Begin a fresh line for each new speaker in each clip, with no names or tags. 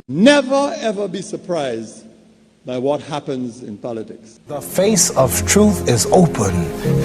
Never ever be surprised by what happens in politics.
The face of truth is open.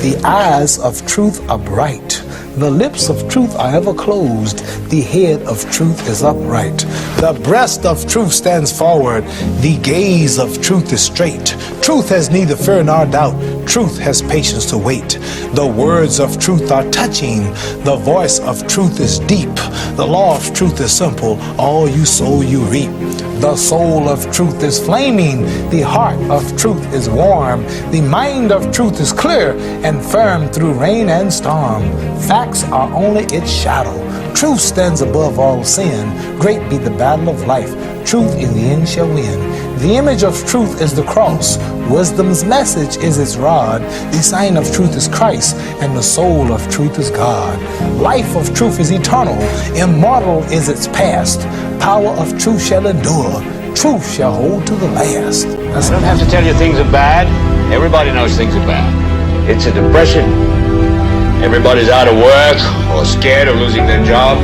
The eyes of truth are bright. The lips of truth are ever closed. The head of truth is upright. The breast of truth stands forward. The gaze of truth is straight. Truth has neither fear nor doubt. Truth has patience to wait. The words of truth are touching. The voice of truth is deep. The law of truth is simple. All you sow, you reap. The soul of truth is flaming. The heart of truth is warm. The mind of truth is clear and firm through rain and storm. Facts are only its shadow. Truth stands above all sin. Great be the battle of life. Truth in the end shall win. The image of truth is the cross. Wisdom's message is its rod. The sign of truth is Christ, and the soul of truth is God. Life of truth is eternal. Immortal is its past. Power of truth shall endure. Truth shall hold to the last.
I don't have to tell you things are bad. Everybody knows things are bad. It's a depression. Everybody's out of work or scared of losing their job.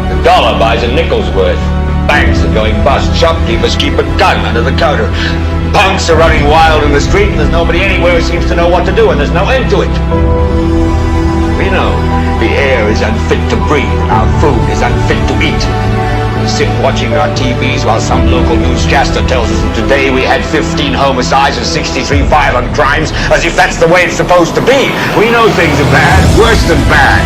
The dollar buys a nickel's worth. Banks are going bust. Shopkeepers keep a gun under the counter. Punks are running wild in the street, and there's nobody anywhere who seems to know what to do, and there's no end to it. We know the air is unfit to breathe, and our food is unfit to eat. We sit watching our TVs while some local newscaster tells us that today we had 15 homicides and 63 violent crimes, as if that's the way it's supposed to be. We know things are bad, worse than bad.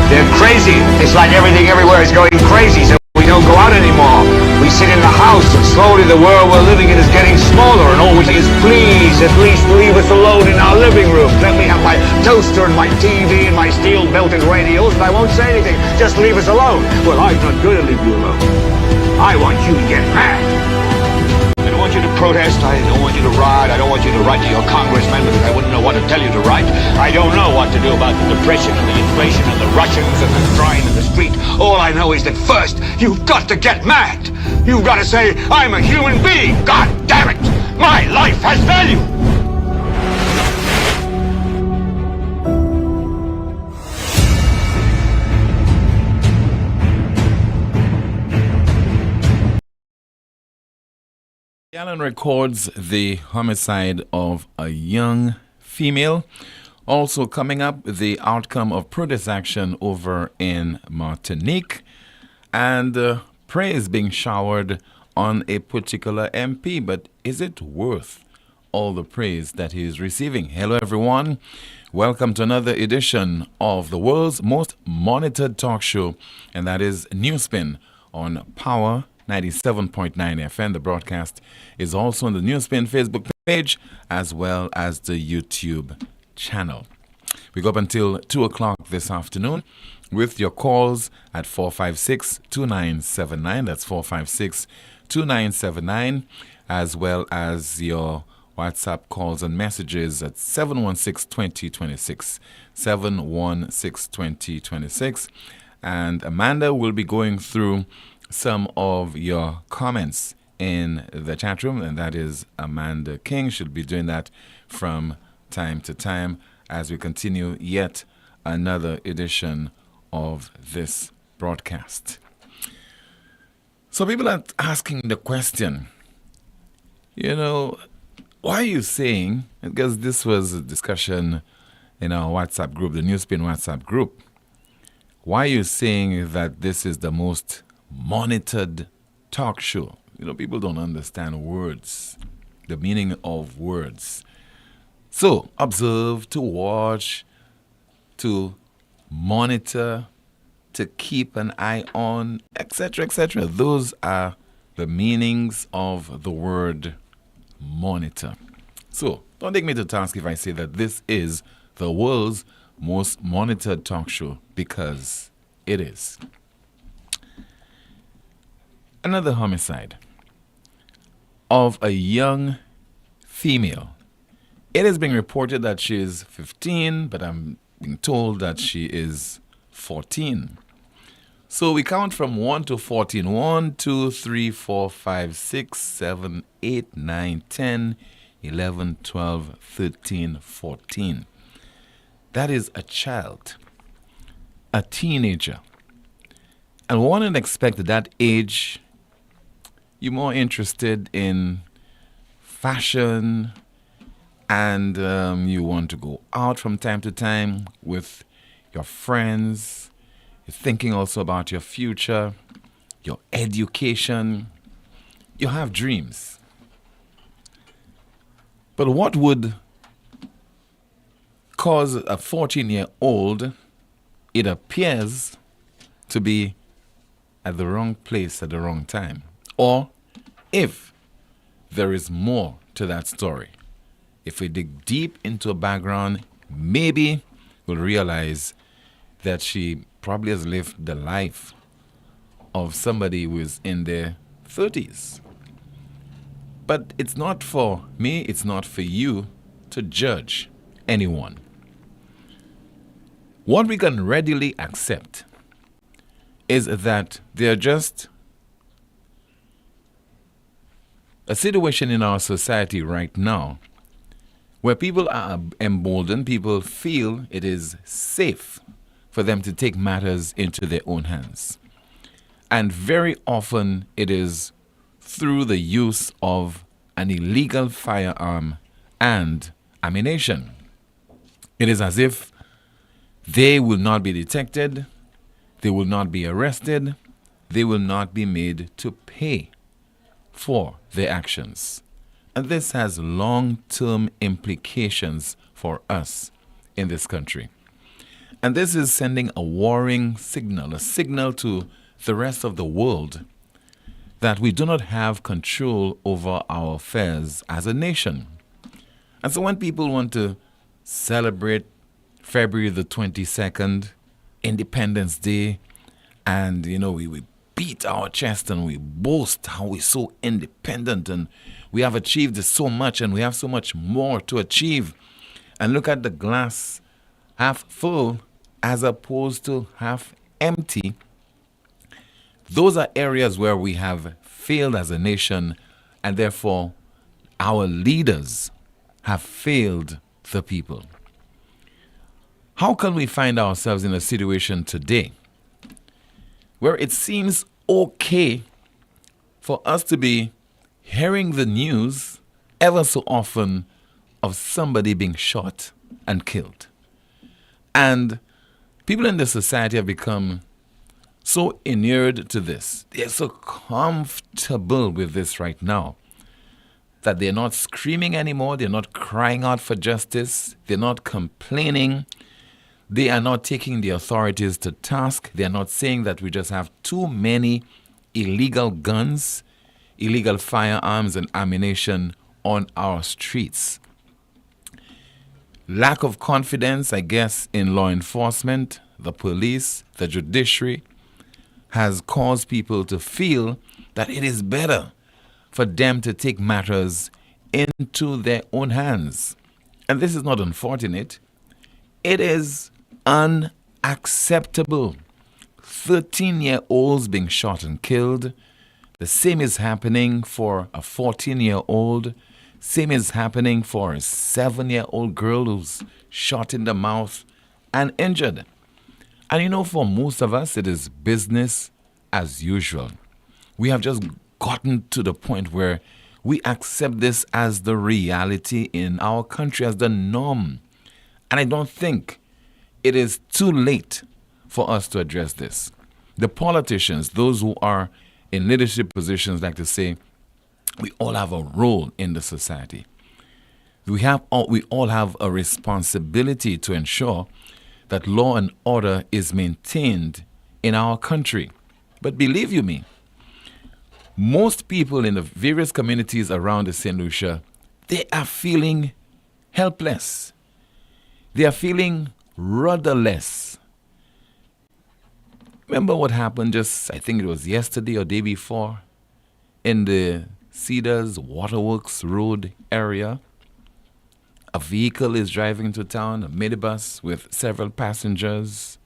They're crazy. It's like everything everywhere is going crazy, so we don't go out anymore. We sit in the house, and slowly the world we're living in is getting smaller, and all we say is, please, at least leave us alone in our living room. Let me have my toaster and my TV and my steel-belted radios, and I won't say anything. Just leave us alone. Well, I'm not going to leave you alone. I want you to get mad. I don't want you to protest. I don't want you to riot. I don't want you to write to your congressman because I wouldn't know what to tell you to write. I don't know what to do about the depression and the inflation and the Russians and the crying in the street. All I know is that first, you've got to get mad. You've got to say, I'm a human being. God damn it. My life has value.
Allen records the homicide of a young female. Also coming up, the outcome of protest action over in Martinique, and praise being showered on a particular MP. But is it worth all the praise that he is receiving? Hello, everyone. Welcome to another edition of the world's most monitored talk show, and that is NewsSpin on Power 97.9 FM. The broadcast is also on the NewsSpin Facebook page as well as the YouTube channel. We go up until 2 o'clock this afternoon with your calls at 456-2979. That's 456-2979, as well as your WhatsApp calls and messages at 716-2026. 716-2026. And Amanda will be going through some of your comments in the chat room, and that is Amanda King. She'll be doing that from time to time as we continue yet another edition of this broadcast. So people are asking the question, why are you saying, because this was a discussion in our WhatsApp group, the NewsSpin WhatsApp group, why are you saying that this is the most monitored talk show? People don't understand words, the meaning of words. So, observe, to watch, to monitor, to keep an eye on, etc., etc. Those are the meanings of the word monitor. So, don't take me to task if I say that this is the world's most monitored talk show, because it is. Another homicide of a young female. It is being reported that she is 15, but I'm being told that she is 14. So we count from 1 to 14. 1, 2, 3, 4, 5, 6, 7, 8, 9, 10, 11, 12, 13, 14. That is a child, a teenager. And one would expect that age you're more interested in fashion and you want to go out from time to time with your friends. You're thinking also about your future, your education. You have dreams. But what would cause a 14-year-old, it appears, to be at the wrong place at the wrong time? Or if there is more to that story, if we dig deep into a background, maybe we'll realize that she probably has lived the life of somebody who is in their 30s. But it's not for me, it's not for you to judge anyone. What we can readily accept is that there are just a situation in our society right now where people are emboldened, people feel it is safe for them to take matters into their own hands. And very often it is through the use of an illegal firearm and ammunition. It is as if they will not be detected, they will not be arrested, they will not be made to pay for their actions. And this has long-term implications for us in this country. And this is sending a warning signal, a signal to the rest of the world that we do not have control over our affairs as a nation. And so when people want to celebrate February the 22nd, Independence Day, and, we beat our chest and we boast how we're so independent and we have achieved so much and we have so much more to achieve, and look at the glass half full as opposed to half empty, those are areas where we have failed as a nation, and therefore our leaders have failed the people. How can we find ourselves in a situation today where it seems okay for us to be hearing the news ever so often of somebody being shot and killed? And people in the society have become so inured to this. They're so comfortable with this right now that they're not screaming anymore. They're not crying out for justice. They're not complaining. They are not taking the authorities to task. They're not saying that we just have too many illegal guns, illegal firearms and ammunition on our streets. Lack of confidence, I guess, in law enforcement, the police, the judiciary, has caused people to feel that it is better for them to take matters into their own hands. And this is not unfortunate. It is unacceptable. 13-year-olds being shot and killed. The same is happening for a 14-year-old. Same is happening for a 7-year-old girl who's shot in the mouth and injured. And for most of us, it is business as usual. We have just gotten to the point where we accept this as the reality in our country, as the norm. And I don't think it is too late for us to address this. The politicians, those who are in leadership positions, like to say, we all have a role in the society. We all have a responsibility to ensure that law and order is maintained in our country. But believe you me, most people in the various communities around the St. Lucia, they are feeling helpless. They are feeling rudderless. Remember what happened I think it was yesterday or day before, in the Cedars Waterworks Road area? A vehicle is driving to town, a minibus with several passengers.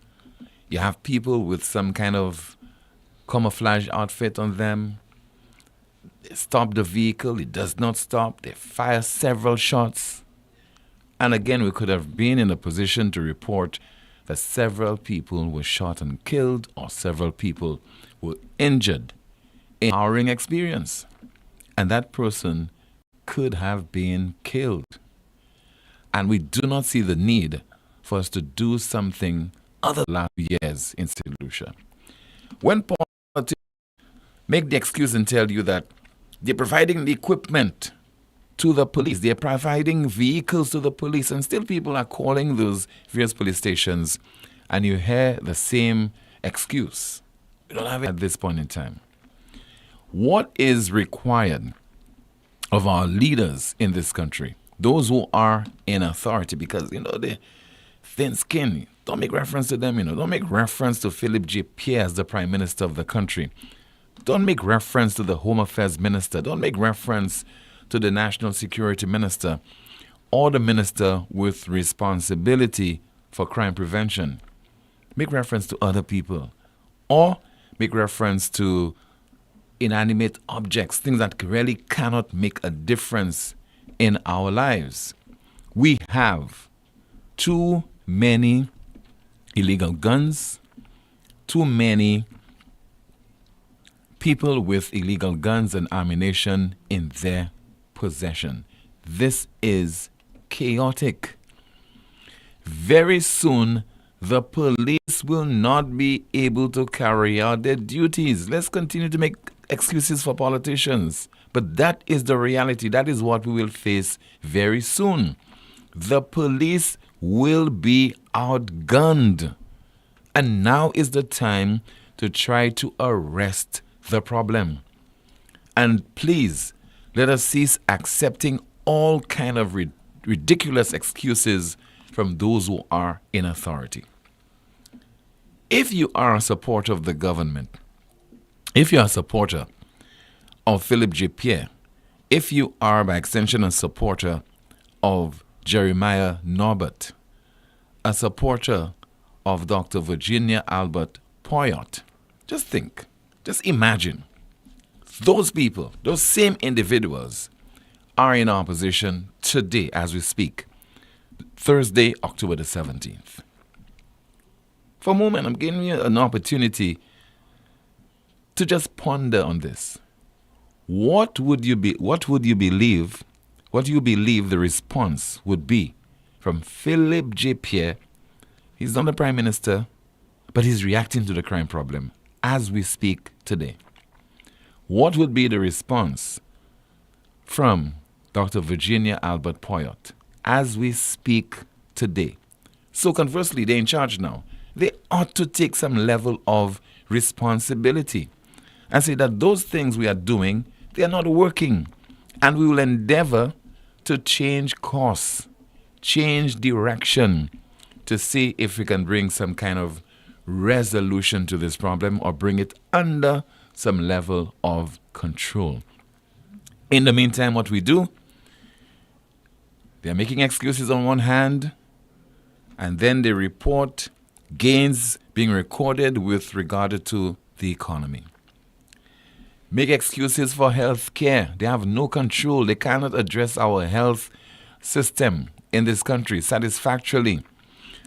You have people with some kind of camouflage outfit on them. They stop the vehicle, it does not stop. They fire several shots. And again, we could have been in a position to report that several people were shot and killed, or several people were injured empowering experience. And that person could have been killed. And we do not see the need for us to do something other than last years in St. Lucia. When politicians make the excuse and tell you that they're providing the equipment to the police, they're providing vehicles to the police, and still people are calling those various police stations, and you hear the same excuse. We don't have it at this point in time. What is required of our leaders in this country, those who are in authority, because, the thin skin, don't make reference to them, don't make reference to Philip J. Pierre as the Prime Minister of the country. Don't make reference to the Home Affairs Minister. Don't make reference to the National Security Minister or the Minister with responsibility for crime prevention. Make reference to other people, or make reference to inanimate objects, things that really cannot make a difference in our lives. We have too many illegal guns, too many people with illegal guns and ammunition in their possession. This is chaotic. Very soon, the police will not be able to carry out their duties. Let's continue to make excuses for politicians, but that is the reality. That is what we will face very soon. The police will be outgunned, and now is the time to try to arrest the problem. And please, let us cease accepting all kind of ridiculous excuses from those who are in authority. If you are a supporter of the government, if you are a supporter of Philip J. Pierre, if you are by extension a supporter of Jeremiah Norbert, a supporter of Dr. Virginia Albert Poyot, just think, just imagine, those people, those same individuals are in our position today as we speak, Thursday, October the 17th. For a moment, I'm giving you an opportunity to just ponder on this. What do you believe the response would be from Philip J. Pierre? He's not the Prime Minister, but he's reacting to the crime problem as we speak today. What would be the response from Dr. Virginia Albert Poyot as we speak today? So conversely, they're in charge now. They ought to take some level of responsibility and say that those things we are doing, they are not working. And we will endeavor to change course, change direction to see if we can bring some kind of resolution to this problem or bring it under some level of control. In the meantime, what we do, they're making excuses on one hand, and then they report gains being recorded with regard to the economy. Make excuses for health care. They have no control. They cannot address our health system in this country satisfactorily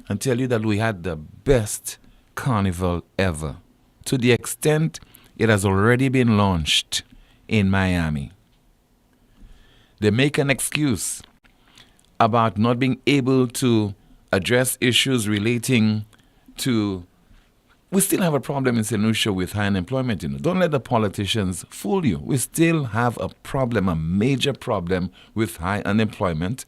and tell you that we had the best carnival ever, to the extent it has already been launched in Miami. They make an excuse about not being able to address issues relating to, we still have a problem in St. Lucia with high unemployment. Don't let the politicians fool you. We still have a problem, a major problem with high unemployment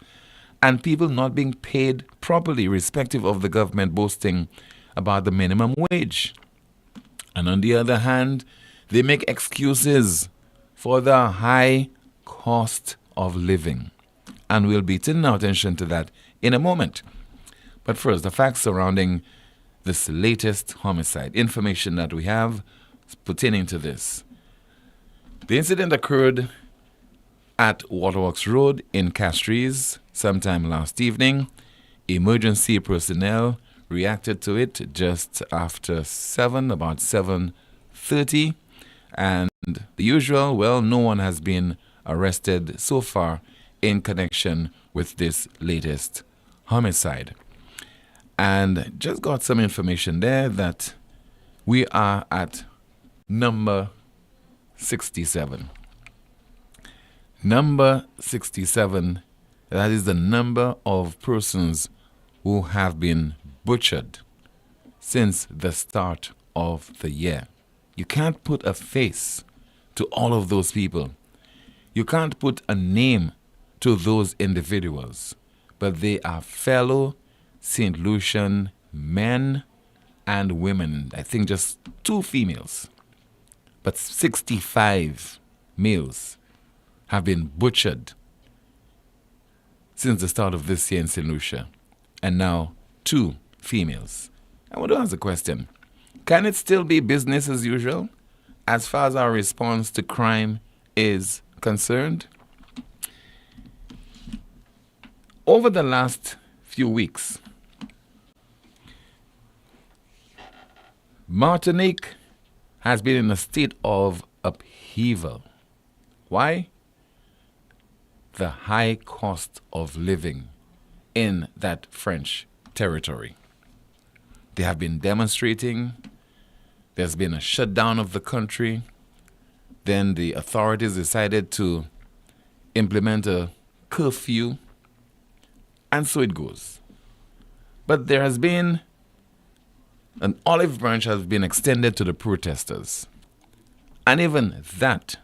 and people not being paid properly, irrespective of the government boasting about the minimum wage. And on the other hand, they make excuses for the high cost of living. And we'll be turning our attention to that in a moment. But first, the facts surrounding this latest homicide. Information that we have pertaining to this. The incident occurred at Waterworks Road in Castries sometime last evening. Emergency personnel reacted to it just after 7, about 7:30. And the usual, no one has been arrested so far in connection with this latest homicide. And just got some information there that we are at number 67. Number 67, that is the number of persons who have been butchered since the start of the year. You can't put a face to all of those people. You can't put a name to those individuals, but they are fellow St. Lucian men and women. I think just 2 females, but 65 males have been butchered since the start of this year in St. Lucia, and now 2 females. I want to ask the question, can it still be business as usual as far as our response to crime is concerned? Over the last few weeks, Martinique has been in a state of upheaval. Why? The high cost of living in that French territory. They have been demonstrating. There's been a shutdown of the country. Then the authorities decided to implement a curfew. And so it goes. But there has been an olive branch has been extended to the protesters. And even that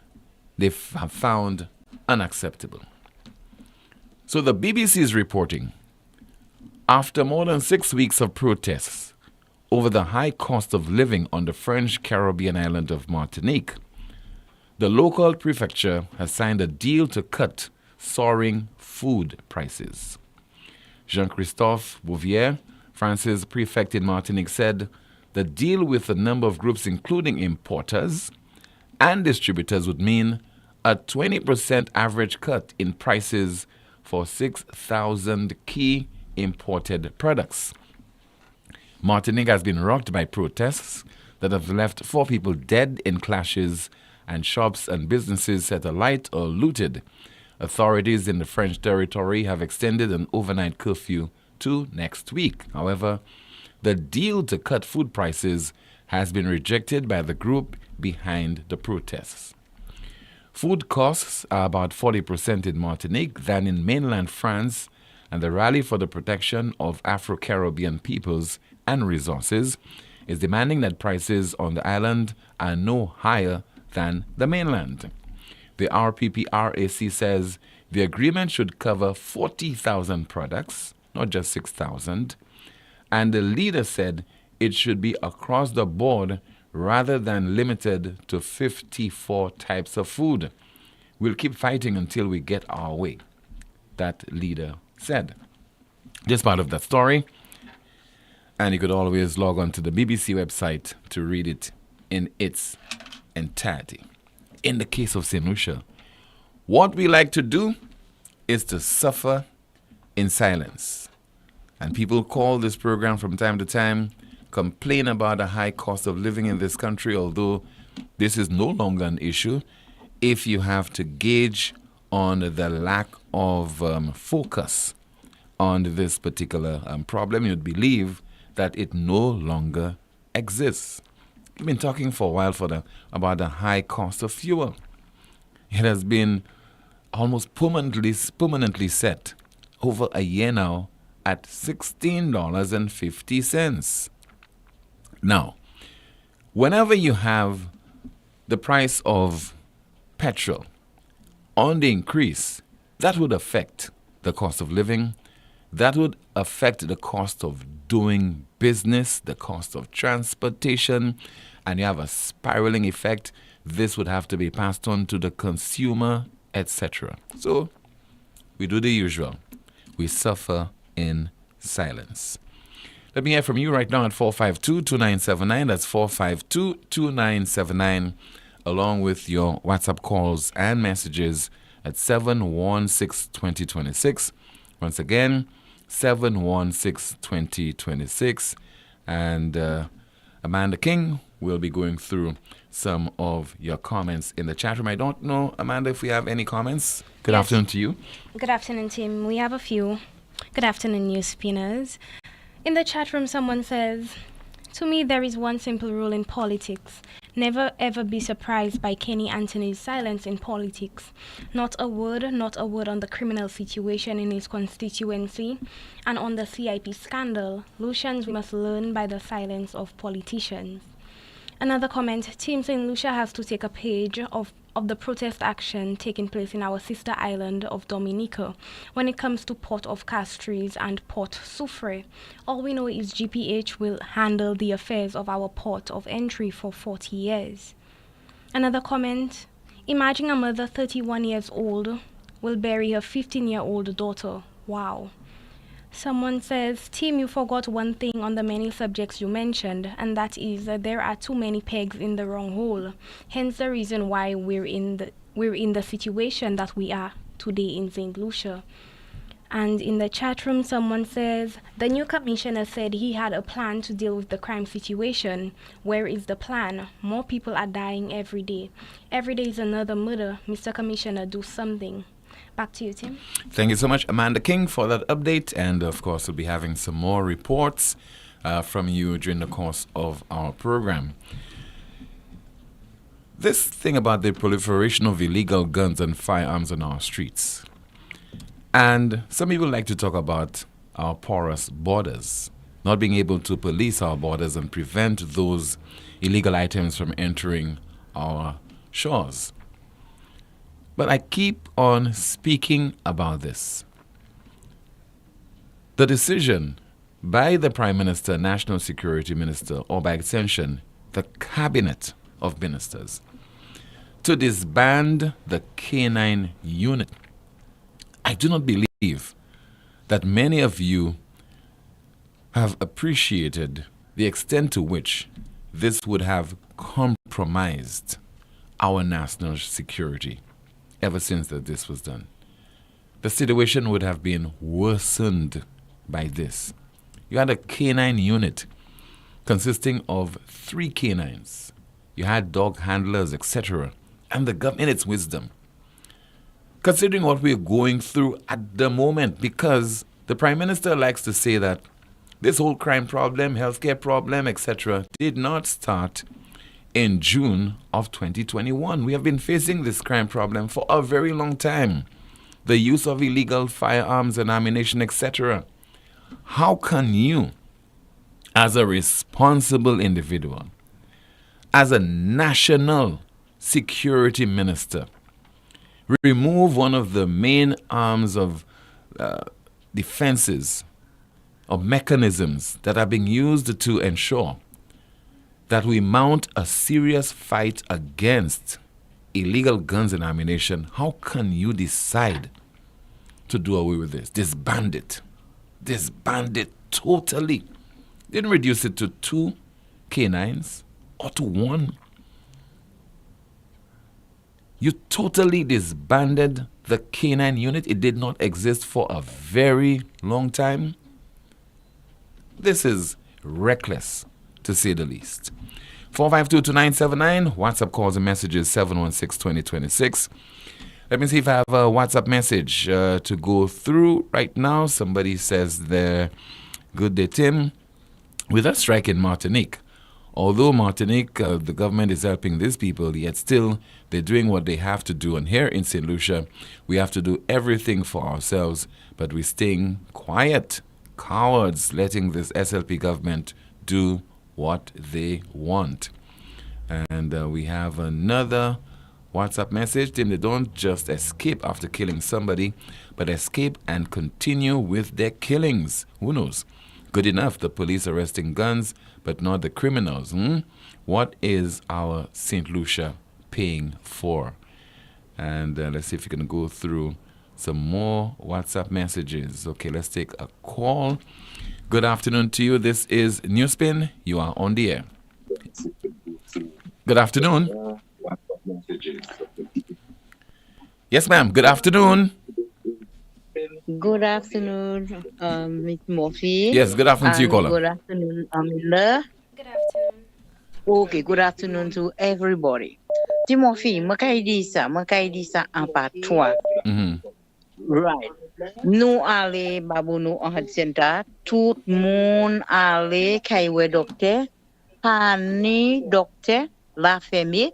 they have found unacceptable. So the BBC is reporting, after more than 6 weeks of protests over the high cost of living on the French Caribbean island of Martinique, the local prefecture has signed a deal to cut soaring food prices. Jean-Christophe Bouvier, France's prefect in Martinique, said the deal with a number of groups, including importers and distributors, would mean a 20% average cut in prices for 6,000 key imported products. Martinique has been rocked by protests that have left 4 people dead in clashes and shops and businesses set alight or looted. Authorities in the French territory have extended an overnight curfew to next week. However, the deal to cut food prices has been rejected by the group behind the protests. Food costs are about 40% in Martinique than in mainland France, and the Rally for the Protection of Afro-Caribbean Peoples and Resources is demanding that prices on the island are no higher than the mainland. The RPPRAC says the agreement should cover 40,000 products, not just 6,000, and the leader said it should be across the board rather than limited to 54 types of food. We'll keep fighting until we get our way, that leader said. This part of the story, and you could always log on to the BBC website to read it in its entirety. In the case of St. Lucia, what we like to do is to suffer in silence. And people call this program from time to time, complain about the high cost of living in this country, although this is no longer an issue if you have to gauge on the lack of focus on this particular problem. You'd believe that it no longer exists. We've been talking for a while about the high cost of fuel. It has been almost permanently set over a year now at $16.50. Now, whenever you have the price of petrol on the increase, that would affect the cost of living. That would affect the cost of doing business, the cost of transportation, and you have a spiraling effect. This would have to be passed on to the consumer, etc. So we do the usual. We suffer in silence. Let me hear from you right now at 452-2979. That's 452-2979, along with your WhatsApp calls and messages at 716-2026. Once again, 716-2026. And Amanda King will be going through some of your comments in the chat room. I don't know, Amanda, if we have any comments. Good afternoon to you.
Good afternoon, Tim. We have a few. Good afternoon, NewsSpinners. In the chat room, someone says, to me, there is one simple rule in politics. Never ever be surprised by Kenny Anthony's silence in politics. Not a word on the criminal situation in his constituency, and on the CIP scandal. Lucians must learn by the silence of politicians. Another comment, Team St. Lucia has to take a page of the protest action taking place in our sister island of Dominica when it comes to Port of Castries and Port Soufrière. All we know is GPH will handle the affairs of our port of entry for 40 years. Another comment, imagine a mother 31 years old will bury her 15-year-old daughter. Wow. Someone says, Team, you forgot one thing on the many subjects you mentioned, and that is that there are too many pegs in the wrong hole. Hence the reason why we're in the situation that we are today in St. Lucia. And in the chat room, someone says, the new commissioner said he had a plan to deal with the crime situation. Where is the plan? More people are dying every day. Every day is another murder. Mr. Commissioner, do something. Back to you, Tim.
Thank you so much, Amanda King, for that update. And, of course, we'll be having some more reports from you during the course of our program. This thing about the proliferation of illegal guns and firearms on our streets. And some people like to talk about our porous borders, not being able to police our borders and prevent those illegal items from entering our shores. But I keep on speaking about this. The decision by the Prime Minister, National Security Minister, or by extension, the Cabinet of Ministers, to disband the K9 unit. I do not believe that many of you have appreciated the extent to which this would have compromised our national security ever since this was done. The situation would have been worsened by this. You had a K9 unit consisting of 3 canines. You had dog handlers, etc. And the government, in its wisdom, considering what we're going through at the moment, because the Prime Minister likes to say that this whole crime problem, healthcare problem, etc., did not start in June of 2021. We have been facing this crime problem for a very long time. The use of illegal firearms and ammunition, etc. How can you, as a responsible individual, as a national security minister, remove one of the main arms of defenses, of mechanisms that are being used to ensure that we mount a serious fight against illegal guns and ammunition? How can you decide to do away with this? Disband it. Disband it totally. Didn't reduce it to 2 canines or to 1. You totally disbanded the K9 unit. It did not exist for a very long time. This is reckless, to say the least. 4522979, WhatsApp calls and messages 716-2026. Let me see if I have a WhatsApp message to go through right now. Somebody says there, good day, Tim. With a strike in Martinique, although Martinique, the government is helping these people, yet still they're doing what they have to do. And here in St. Lucia, we have to do everything for ourselves, but we're staying quiet, cowards, letting this SLP government do what they want. And we have another WhatsApp message. Tim, they don't just escape after killing somebody, but escape and continue with their killings. Who knows? Good enough, the police arresting guns, but not the criminals. What is our St. Lucia paying for? And let's see if we can go through some more WhatsApp messages. Okay, let's take a call. Good afternoon to you. This is NewsSpin. You are on the air. Good afternoon. Yes, ma'am. Good afternoon.
Good afternoon, Ms. Murphy.
Yes, good afternoon to you, caller.
Good afternoon, Amanda.
Good afternoon.
Okay, good afternoon to everybody. Timothy, makaidisa ampatwa. Right. Nou ale babu nou an center, tout moun ale kaiwe docteur, pani docteur, la fermé.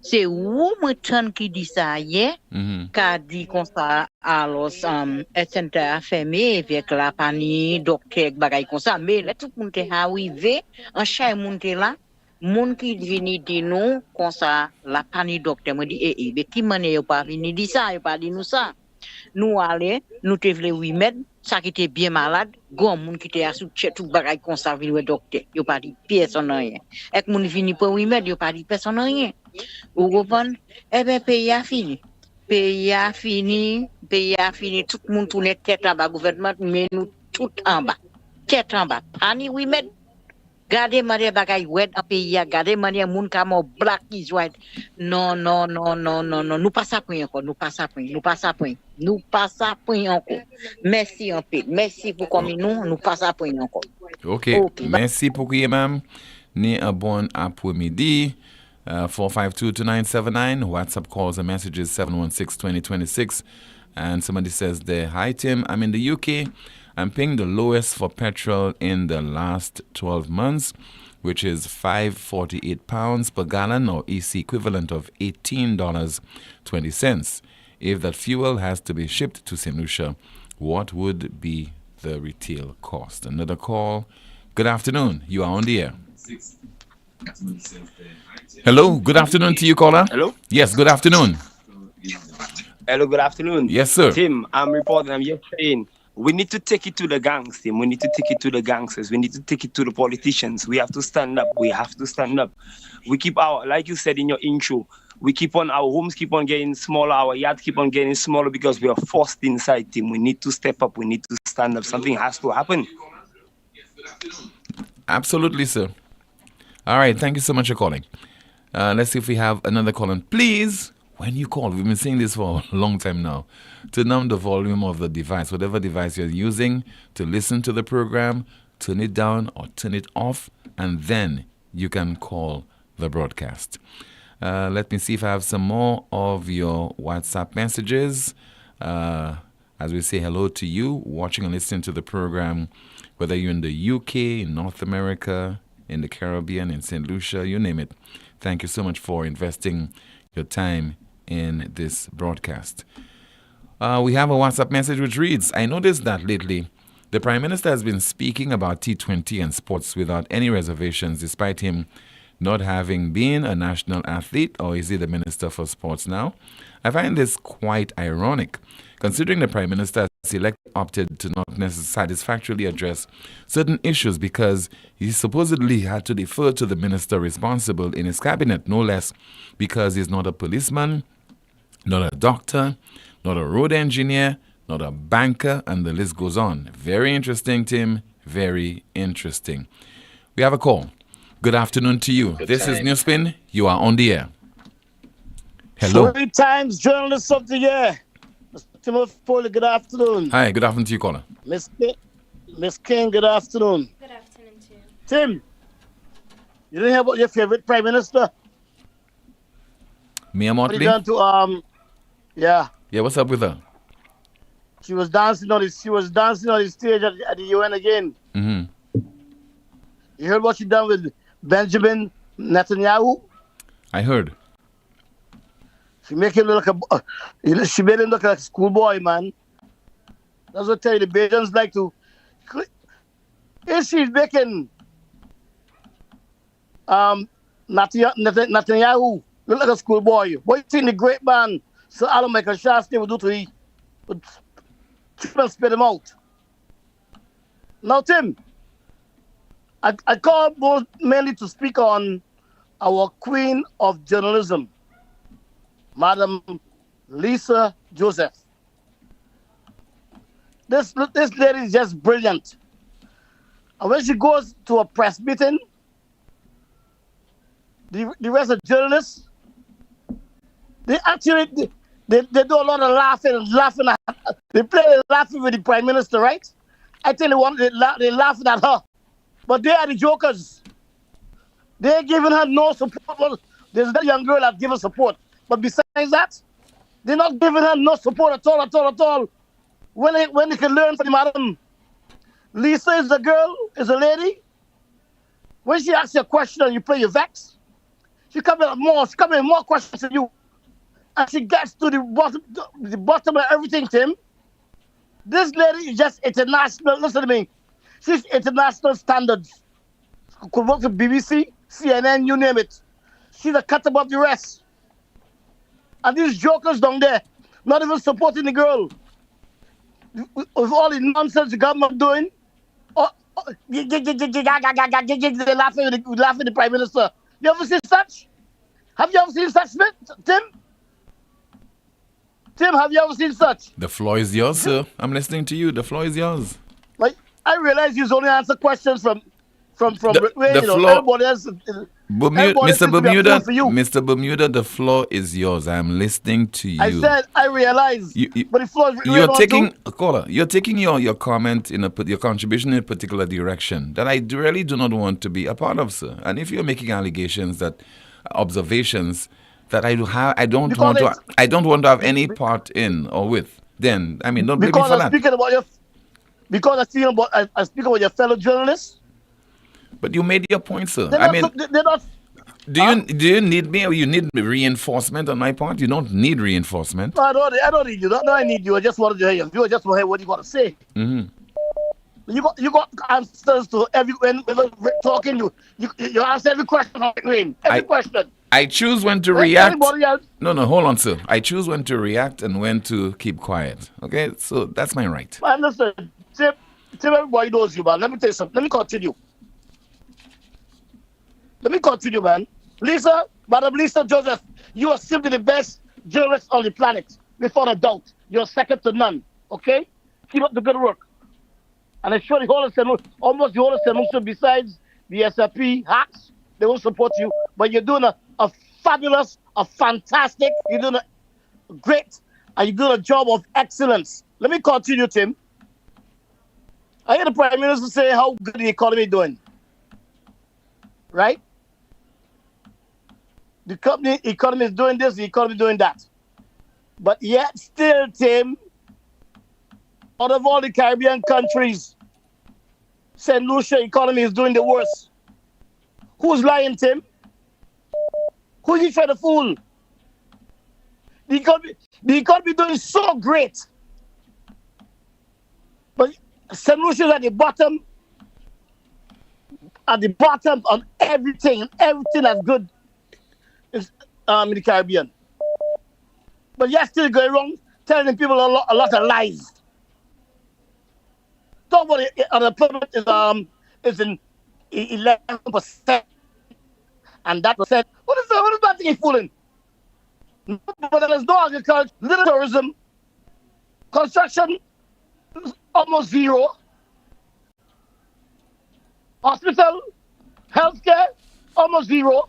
C'est Womerton qui dit ça hier, qui a dit comme ça, alors, center a fermé avec la panique, docteur, bagay comme ça. Mais là, tout le monde est arrivé, en chaque monde là, monde qui vient dire nous, comme ça, la panique, docteur, me dit, mais qui m'a pas venu dire ça, il pas dit nous ça. Nous allons, nous te voulons 8 mètres, ça qui était bien malade, grand monde qui était sous tout bagay comme ça, vient le docteur, il pas dit personne rien. Et que monde vient pour 8 mètres, il pas dit personne rien. Vous comprenez? Eh bien, pays a fini. Pays a fini, tout le monde tourne tête en bas, gouvernement, mais nous tout en bas. Tête en bas. Pani, oui, mais gardez manière bagay oued en pays, gardez manière moun kamo black is white. Non, nous pas ça point encore, nous pas ça point encore. Merci en paix. Merci pour comme nous pas ça point encore.
OK. Merci pour que même ni un bon après-midi. 452-2979. WhatsApp calls and messages 716-2026. And somebody says there, hi Tim, I'm in the UK. I'm paying the lowest for petrol in the last 12 months, which is £5.48 per gallon, or EC equivalent of $18.20. If that fuel has to be shipped to St. Lucia, what would be the retail cost? Another call. Good afternoon. You are on the air. Hello, good afternoon to you, caller.
Hello?
Yes, good afternoon.
Hello, good afternoon.
Yes, sir.
Tim, I'm reporting. I'm just saying, we need to take it to the gangs, Tim. We need to take it to the gangsters. We need to take it to the politicians. We have to stand up. We keep like you said in your intro, our homes keep on getting smaller, our yards keep on getting smaller because we are forced inside, Tim. We need to step up. We need to stand up. Something has to happen.
Absolutely, sir. All right, thank you so much for calling. Let's see if we have another call. And please, when you call, we've been saying this for a long time now, turn down the volume of the device, whatever device you're using to listen to the program, turn it down or turn it off, and then you can call the broadcast. Let me see if I have some more of your WhatsApp messages. As we say hello to you, watching and listening to the program, whether you're in the UK, in North America, in the Caribbean, in St. Lucia, you name it. Thank you so much for investing your time in this broadcast. We have a WhatsApp message which reads, I noticed that lately the Prime Minister has been speaking about T20 and sports without any reservations, despite him not having been a national athlete, or is he the Minister for Sports now? I find this quite ironic, considering the Prime Minister opted to not necessarily satisfactorily address certain issues because he supposedly had to defer to the minister responsible in his cabinet, no less because he's not a policeman, not a doctor, not a road engineer, not a banker, and the list goes on. Very interesting, Tim. Very interesting. We have a call. Good afternoon to you. This is NewsSpin. You are on the air. Hello.
3 times journalist of the year. Mr. Timothy Poleon, good afternoon.
Hi, good afternoon to you, caller.
Miss King, good afternoon.
Good afternoon to you.
Tim, you didn't hear about your favorite Prime Minister?
Mia
What he
Motley?
done to yeah.
Yeah, what's up with her?
She was dancing on the stage at the UN again.
Mm-hmm.
You heard what she done with Benjamin Netanyahu?
I heard.
She make him look she made him look like a schoolboy, man. That's what I tell you, the Belgians like to. If she's making Netanyahu look like a schoolboy, what you think the great man Sir Alan Michael Shasta would do to him? Would spit him out. Now, Tim, I called mainly to speak on our queen of journalism, Madam Lisa Joseph. This lady is just brilliant. And when she goes to a press meeting, the rest of journalists, they actually they do a lot of laughing at, they play laughing with the Prime Minister, right? I think they laughing at her. But they are the jokers. They're giving her no support. Well, there's that young girl that given support. But besides that, they're not giving her no support at all. When they can learn from Madam Lisa is a girl, is a lady. When she asks you a question and you play your vex, She come in more questions than you. And she gets to the bottom of everything, Tim. This lady is just international. Listen to me. She's international standards. Could work for BBC, CNN, you name it. She's a cut above the rest. And these jokers down there, not even supporting the girl. With all the nonsense the government doing, they laughing at the Prime Minister. You ever seen such? Have you ever seen such, Tim? Tim, have you ever seen such?
The floor is yours, sir. I'm listening to you. The floor is yours.
Like, I realize you only answer questions from
the floor.
Everybody else.
Mr. Bermuda, the floor is yours. I'm listening to you.
I said I realize, but the floor is
you're taking your comment your contribution in a particular direction that I really do not want to be a part of, sir. And if you're making allegations observations that I don't want to have any part in or with, then don't blame me for that.
Because I speak about your fellow journalists.
But you made your point, sir.
They're not.
Do you need me, or you need reinforcement on my part? You don't need reinforcement.
No, I don't need you. No, I need you. I just wanted to hear you. I just want to hear what you got to say.
Mm-hmm.
You got answers to when talking. You answer every question on the screen. Every question.
I choose when to react. No, hold on, sir. I choose when to react and when to keep quiet. Okay, so that's my right.
Man, listen, Tim, everybody knows you, man. Let me tell you something. Let me continue, man. Madam Lisa Joseph, you are simply the best journalist on the planet, without a doubt. You're second to none, okay? Keep up the good work. And I'm sure almost the whole solution, besides the SRP hacks, they will support you. But you're doing a fabulous, a fantastic, you're doing a great, and you're doing a job of excellence. Let me continue, Tim. I hear the Prime Minister say how good the economy is doing. Right? The economy is doing this, the economy is doing that. But yet still, Tim, out of all the Caribbean countries, St. Lucia economy is doing the worst. Who's lying, Tim? Who's he trying to fool? The economy is doing so great. But St. Lucia is at the bottom on everything that's good is in the Caribbean. But you're still going wrong, telling people a lot of lies. Talk about the unemployment is in 11%, and that percent. What is that thing fooling? But there's no agriculture, little tourism, construction, almost zero. Hospital, healthcare, almost zero.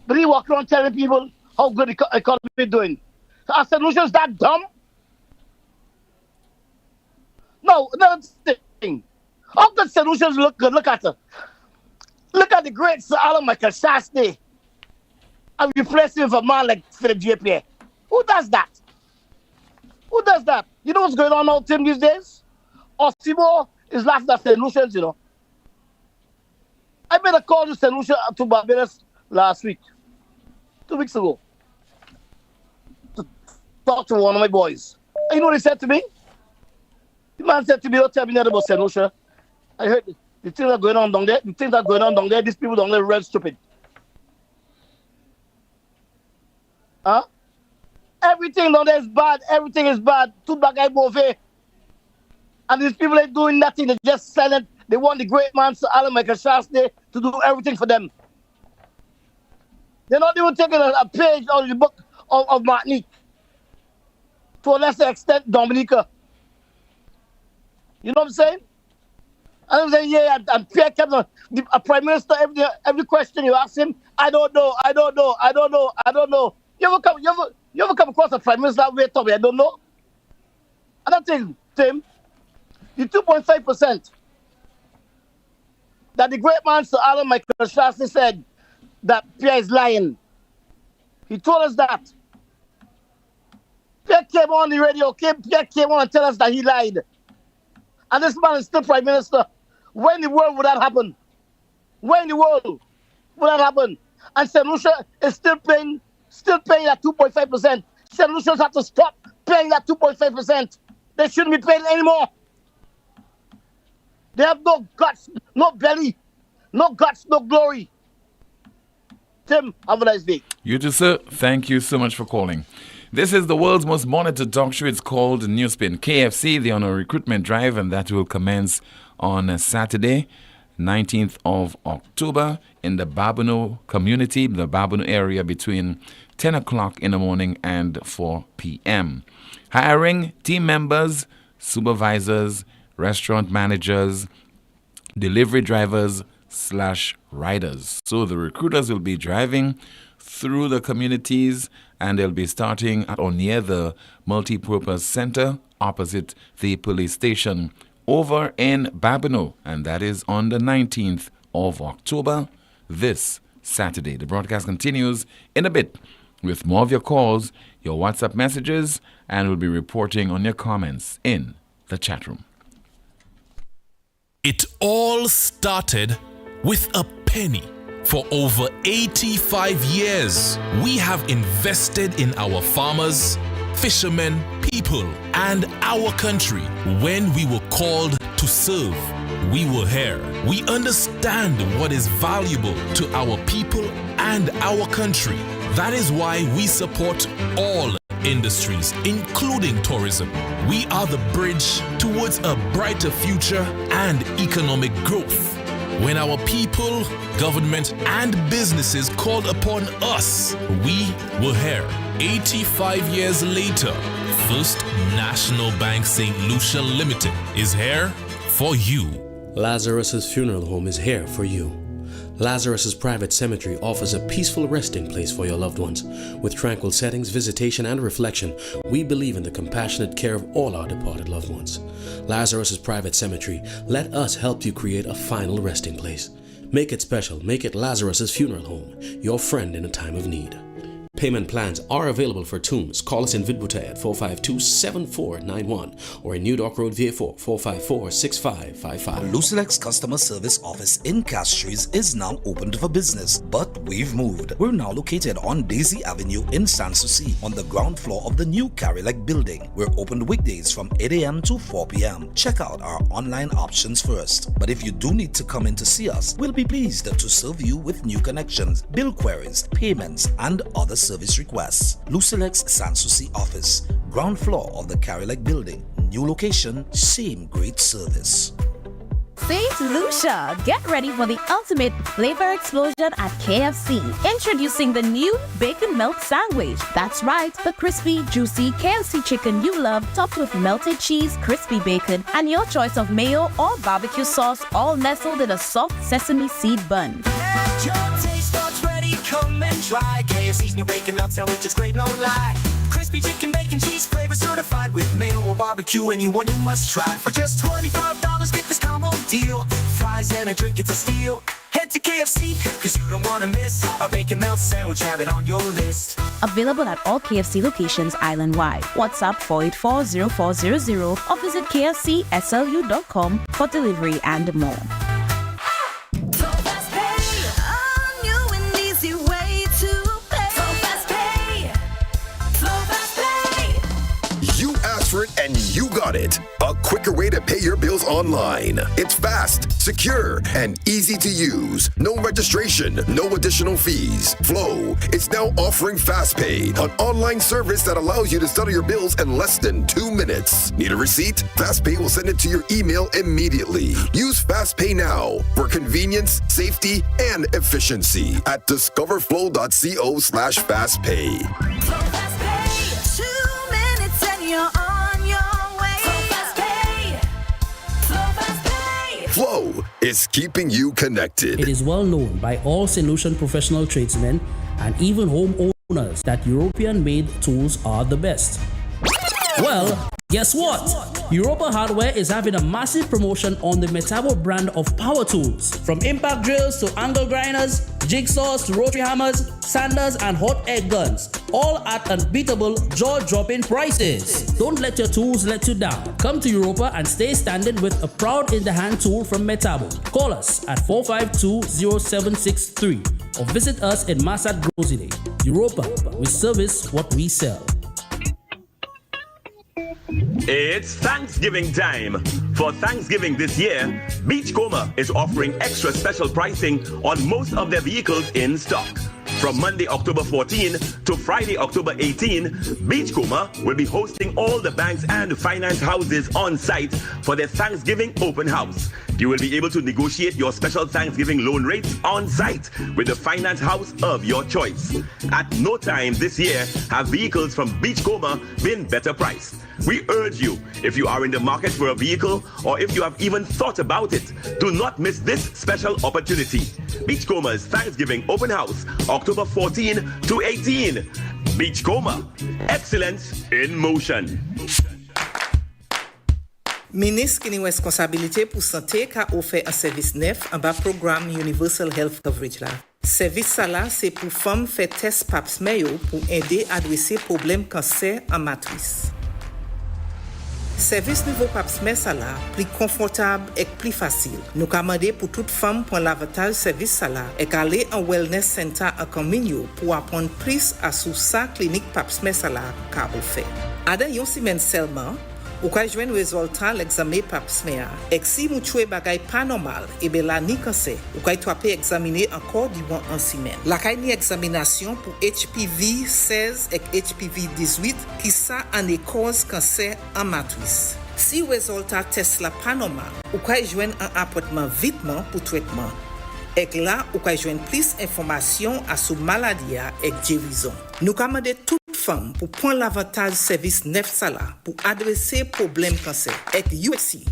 But he walk around telling people how good the economy is doing. So our solution is that dumb? No, another thing. How good solutions look good? Look at her. Look at the great Sir Alan Michael Shastney. And replace him with a man like Philip J. Pierre. Who does that? Who does that? You know what's going on now, Tim, these days? Osimo is laughing at solutions, you know. I made a call to St. Lucia to Barbados last week, 2 weeks ago, to talk to one of my boys. And you know what he said to me? The man said to me, don't tell me nothing about St. Lucia. I heard the things that are going on down there, these people down there are real stupid. Huh? Everything down there is bad. Everything is bad. Tout bagay mauvais. And these people ain't doing nothing. They're just silent. They want the great man, Sir Alan Michael Shastney, to do everything for them. They're not even taking a page out of the book of Martinique. To a lesser extent, Dominica. You know what I'm saying? And I'm saying, yeah, and Pierre kept on, a prime minister, every question you ask him, I don't know. You ever come across a prime minister that way, Tommy? I don't know. Another thing, Tim, the 2.5% that the great man Sir Alan Michael Shastney said that Pierre is lying. He told us that. Pierre came on the radio, Pierre came on and tell us that he lied. And this man is still prime minister. Where in the world would that happen? Where in the world would that happen? and St. Lucia is still paying that 2.5%. St. Lucians have to stop paying that 2.5%. They shouldn't be paying anymore. They have no guts, no belly, no guts, no glory. Tim, have a nice day.
You too, sir. Thank you so much for calling. This is the world's most monitored talk show. It's called NewsSpin. KFC, they're on a recruitment drive, and that will commence on Saturday, 19th of October, in the Babonneau community, the Babonneau area, between 10 o'clock in the morning and 4 p.m. Hiring team members, supervisors, restaurant managers, delivery drivers / riders. So the recruiters will be driving through the communities, and they'll be starting at or near the multi-purpose center opposite the police station over in Babonneau, and that is on the 19th of October, this Saturday. The broadcast continues in a bit with more of your calls, your WhatsApp messages, and we'll be reporting on your comments in the chat room.
It all started with a penny. For over 85 years, we have invested in our farmers, fishermen, people, and our country. When we were called to serve, we were here. We understand what is valuable to our people and our country. That is why we support all industries, including tourism. We are the bridge towards a brighter future and economic growth. When our people, government, and businesses called upon us, we were here. 85 years later, First National Bank St. Lucia Limited is here for you.
Lazarus's Funeral Home is here for you. Lazarus's Private Cemetery offers a peaceful resting place for your loved ones. With tranquil settings, visitation, and reflection, we believe in the compassionate care of all our departed loved ones. Lazarus's Private Cemetery, let us help you create a final resting place. Make it special. Make it Lazarus's Funeral Home, your friend in a time of need. Payment plans are available for tombs. Call us in Vidbuta at 452-7491 or in New Dock Road, VA4, 454-6555.
Lucilex Customer Service Office in Castries is now opened for business, but we've moved. We're now located on Daisy Avenue in Sanssouci on the ground floor of the new Carillac building. We're open weekdays from 8 a.m. to 4 p.m. Check out our online options first. But if you do need to come in to see us, we'll be pleased to serve you with new connections, bill queries, payments, and other service requests. Lucilex Sanssouci office, ground floor of the Carillac building. New location, same great service.
St. Lucia, get ready for the ultimate flavor explosion at KFC. Introducing the new Bacon Melt Sandwich. That's right, the crispy, juicy KFC chicken you love, topped with melted cheese, crispy bacon, and your choice of mayo or barbecue sauce, all nestled in a soft sesame seed bun.
Your taste buds ready, come and try KFC's new Bacon Melt Sandwich is great, no lie. Crispy chicken, bacon, cheese flavor certified with mayo or barbecue. Anyone you must try. For just $25, get this combo deal. Fries and a drink, it's a steal. Head to KFC, cause you don't want to miss a Bacon Melt Sandwich. Have it on your list.
Available at all KFC locations island-wide. WhatsApp 484-0400 or visit kfcslu.com for delivery and more.
And you got it. A quicker way to pay your bills online. It's fast, secure, and easy to use. No registration, no additional fees. Flow is now offering FastPay, an online service that allows you to settle your bills in less than 2 minutes. Need a receipt? FastPay will send it to your email immediately. Use FastPay now for convenience, safety, and efficiency at discoverflow.co/fastpay.
Flow FastPay. 2 minutes and you're on your way. Flow FastPay. Flow FastPay.
Flow is keeping you connected.
It is well known by all St. Lucian professional tradesmen and even homeowners that European-made tools are the best. Well, guess what? Europa Hardware is having a massive promotion on the Metabo brand of power tools. From impact drills to angle grinders, jigsaws to rotary hammers, sanders and hot air guns. All at unbeatable, jaw-dropping prices. Don't let your tools let you down. Come to Europa and stay standing with a proud in-the-hand tool from Metabo. Call us at 452-0763 or visit us in Massat Grosine. Europa, we service what we sell.
It's Thanksgiving time. For Thanksgiving this year, Beachcomber is offering extra special pricing on most of their vehicles in stock. From Monday, October 14 to Friday, October 18, Beachcomber will be hosting all the banks and finance houses on site for their Thanksgiving open house. You will be able to negotiate your special Thanksgiving loan rates on site with the finance house of your choice. At no time this year have vehicles from Beachcomber been better priced. We urge you, if you are in the market for a vehicle or if you have even thought about it, do not miss this special opportunity. Beachcomber's Thanksgiving open house, October 14 to 18. Beachcomber, excellence in motion.
Ministre qui a une responsabilité pour santé qui a offert un service neuf en bas programme Universal Health Coverage là. Service ça là c'est pour femmes faire test pap smear pour aider à adresser problème cancer en matrice. Service nouveau pap smear ça là plus confortable et plus facile. Nous commander pour toute femme pour l'avantage service ça là et aller en wellness center à Camino pour apprendre plus à sous sa clinique pap smear ça là qu'a offert. Ada yon semaine seulement ou ka jwen résultat l'examen pap smear. Et si mou chwe bagay pas normal, et ben la ni cancer, ou ka traper examiner encore durant une semaine. La ka ni examination pour HPV 16 et HPV 18 qui ça en cause cancer en matrice. Si résultat test la pas normal, ou ka jwen un appointment vitement pour traitement. Et là, ou ka jwen plus information à sous maladie et guérison. Nous commandons toute femme pour prendre l'avantage service neuf sala pour adresser problème cancer. Et USC,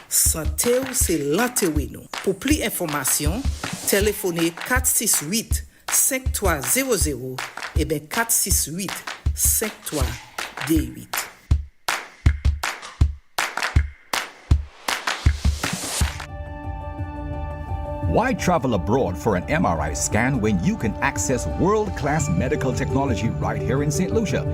santé ou c'est l'antéwino. Pour plus d'informations, téléphonez 468 5300 et bien 468 5328.
Why travel abroad for an MRI scan when you can access world-class medical technology right here in St. Lucia?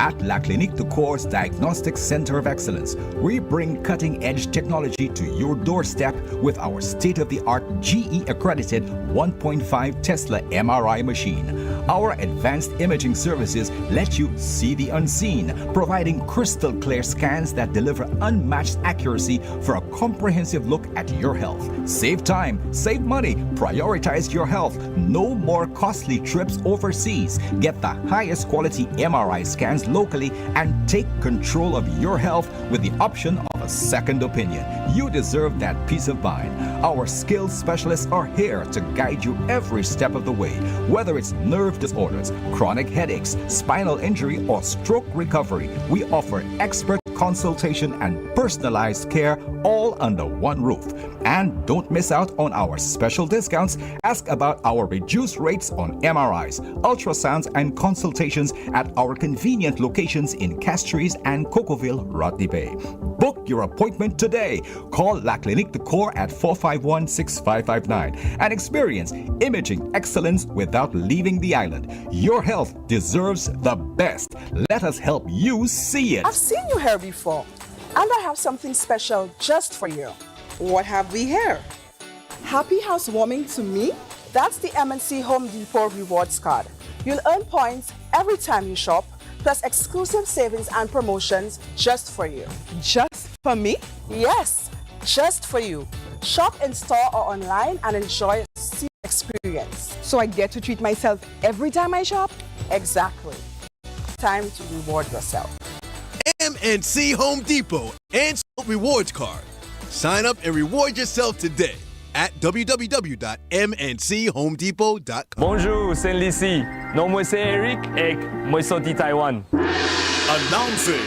At La Clinique du Corps Diagnostic Center of Excellence, we bring cutting-edge technology to your doorstep with our state-of-the-art GE-accredited 1.5 Tesla MRI machine. Our advanced imaging services let you see the unseen, providing crystal-clear scans that deliver unmatched accuracy for a comprehensive look at your health. Save time, save money, prioritize your health. No more costly trips overseas. Get the highest quality MRI scans locally and take control of your health with the option of a second opinion. You deserve that peace of mind. Our skilled specialists are here to guide you every step of the way. Whether it's nerve disorders, chronic headaches, spinal injury, or stroke recovery, we offer expert consultation and personalized care all under one roof. And don't miss out on our special discounts. Ask about our reduced rates on MRIs, ultrasounds, and consultations at our convenient locations in Castries and Cocoville, Rodney Bay. Book your appointment today. Call La Clinique du Corps at 451-6559 and experience imaging excellence without leaving the island. Your health deserves the best. Let us help you see it.
I've seen you here before, and I have something special just for you.
What have we here?
Happy housewarming to me? That's the MNC Home Depot Rewards Card. You'll earn points every time you shop, plus exclusive savings and promotions just for you. Just for me? Yes, just for you. Shop in store or online and enjoy a seamless experience.
So I get to treat myself every time I shop?
Exactly. Time to reward yourself.
MNC Home Depot and Rewards Card. Sign up and reward yourself today at www.mnchomedepot.com.
Bonjour, c'est Lissy. Non, moi c'est Eric et moi sorti Taiwan.
Announcing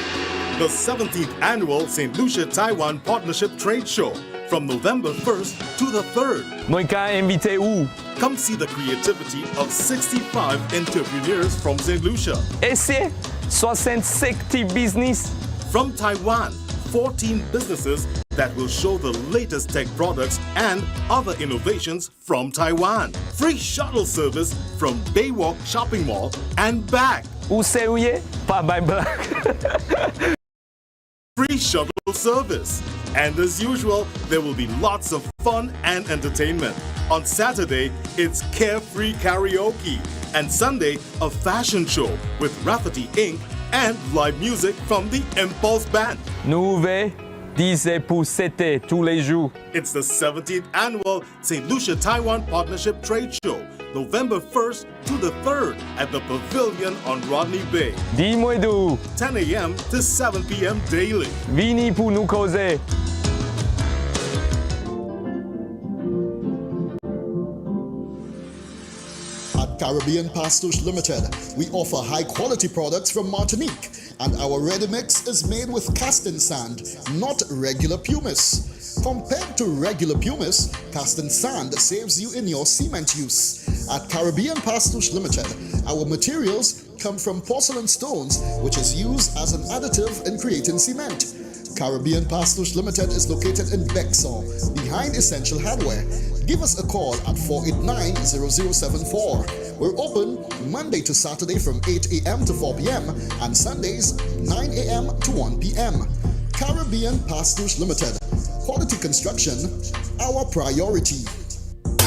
the 17th Annual St. Lucia Taiwan Partnership Trade Show from November 1st to the 3rd.
Moi ka invité où?
Come see the creativity of 65 entrepreneurs from St. Lucia.
Et c'est 65 business
from Taiwan. 14 businesses that will show the latest tech products and other innovations from Taiwan. Free shuttle service from Baywalk Shopping Mall and back.
Où c'est où? Pas by black.
Free shuttle service. And as usual, there will be lots of fun and entertainment. On Saturday, it's carefree karaoke. And Sunday, a fashion show with Rafferty Inc. and live music from the Impulse Band.
Nous disons pour c'était tous les jours.
It's the 17th annual St. Lucia Taiwan Partnership Trade Show, November 1st to the 3rd at the Pavilion on Rodney Bay.
Dis-moi d'où.
10 a.m. to 7 p.m. daily.
Vini pour nous causer.
At Caribbean Pastouche Limited, we offer high-quality products from Martinique, and our ready mix is made with casting sand, not regular pumice. Compared to regular pumice, casting sand saves you in your cement use. At Caribbean Pastouche Limited, our materials come from porcelain stones, which is used as an additive in creating cement. Caribbean Pastouche Limited is located in Bexon, behind Essential Hardware. Give us a call at 489-0074. We're open Monday to Saturday from 8 a.m. to 4 p.m. and Sundays 9 a.m. to 1 p.m. Caribbean Pastouche Limited. Quality construction, our priority.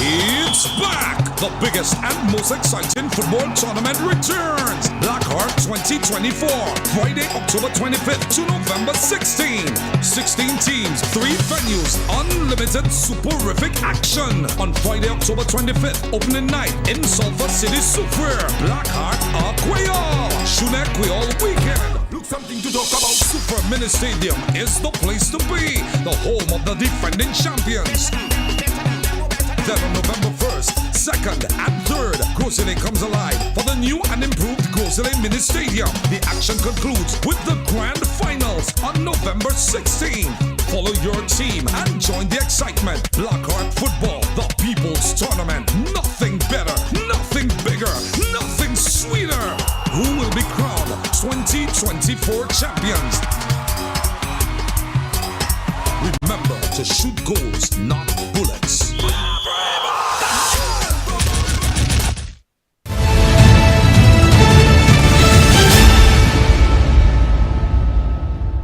It's back! The biggest and most exciting football tournament returns. Blackheart 2024. Friday, October 25th to November 16th. 16 teams, 3 venues, unlimited superific action. On Friday, October 25th, opening night in Sulphur City Super. Blackheart Aquayol. Shunek all weekend. Look something to talk about. Super Mini Stadium is the place to be. The home of the defending champions. Then on November 1st, 2nd, and 3rd, Grosselet comes alive for the new and improved Grosselet Mini Stadium. The action concludes with the grand finals on November 16th. Follow your team and join the excitement. Blackheart Football, the people's tournament. Nothing better, nothing bigger, nothing sweeter. Who will be crowned 2024 champions? Remember to shoot goals, not bullets.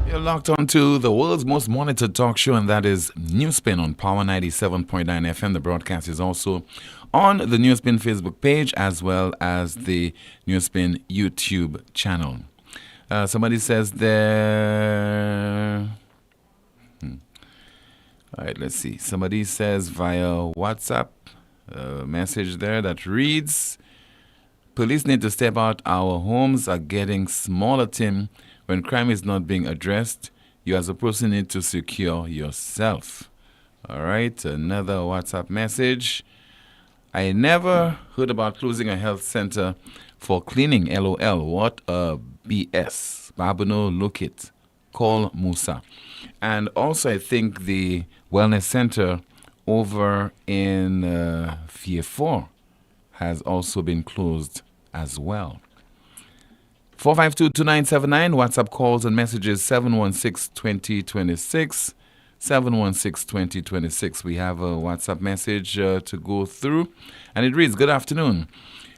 You're locked on to the world's most monitored talk show, and that is NewsSpin on Power 97.9 FM. The broadcast is also on the NewsSpin Facebook page as well as the NewsSpin YouTube channel. Somebody says there... All right, let's see. Somebody says via WhatsApp a message there that reads, police need to step out. Our homes are getting smaller, Tim. When crime is not being addressed, you as a person need to secure yourself. All right, another WhatsApp message. I never heard about closing a health center for cleaning. LOL. What a BS. Babuno, look it. Call Musa. And also, I think the wellness center over in Fiefort has also been closed as well. 452-2979, WhatsApp calls and messages 716-2026, 716-2026. We have a WhatsApp message to go through, and it reads, good afternoon.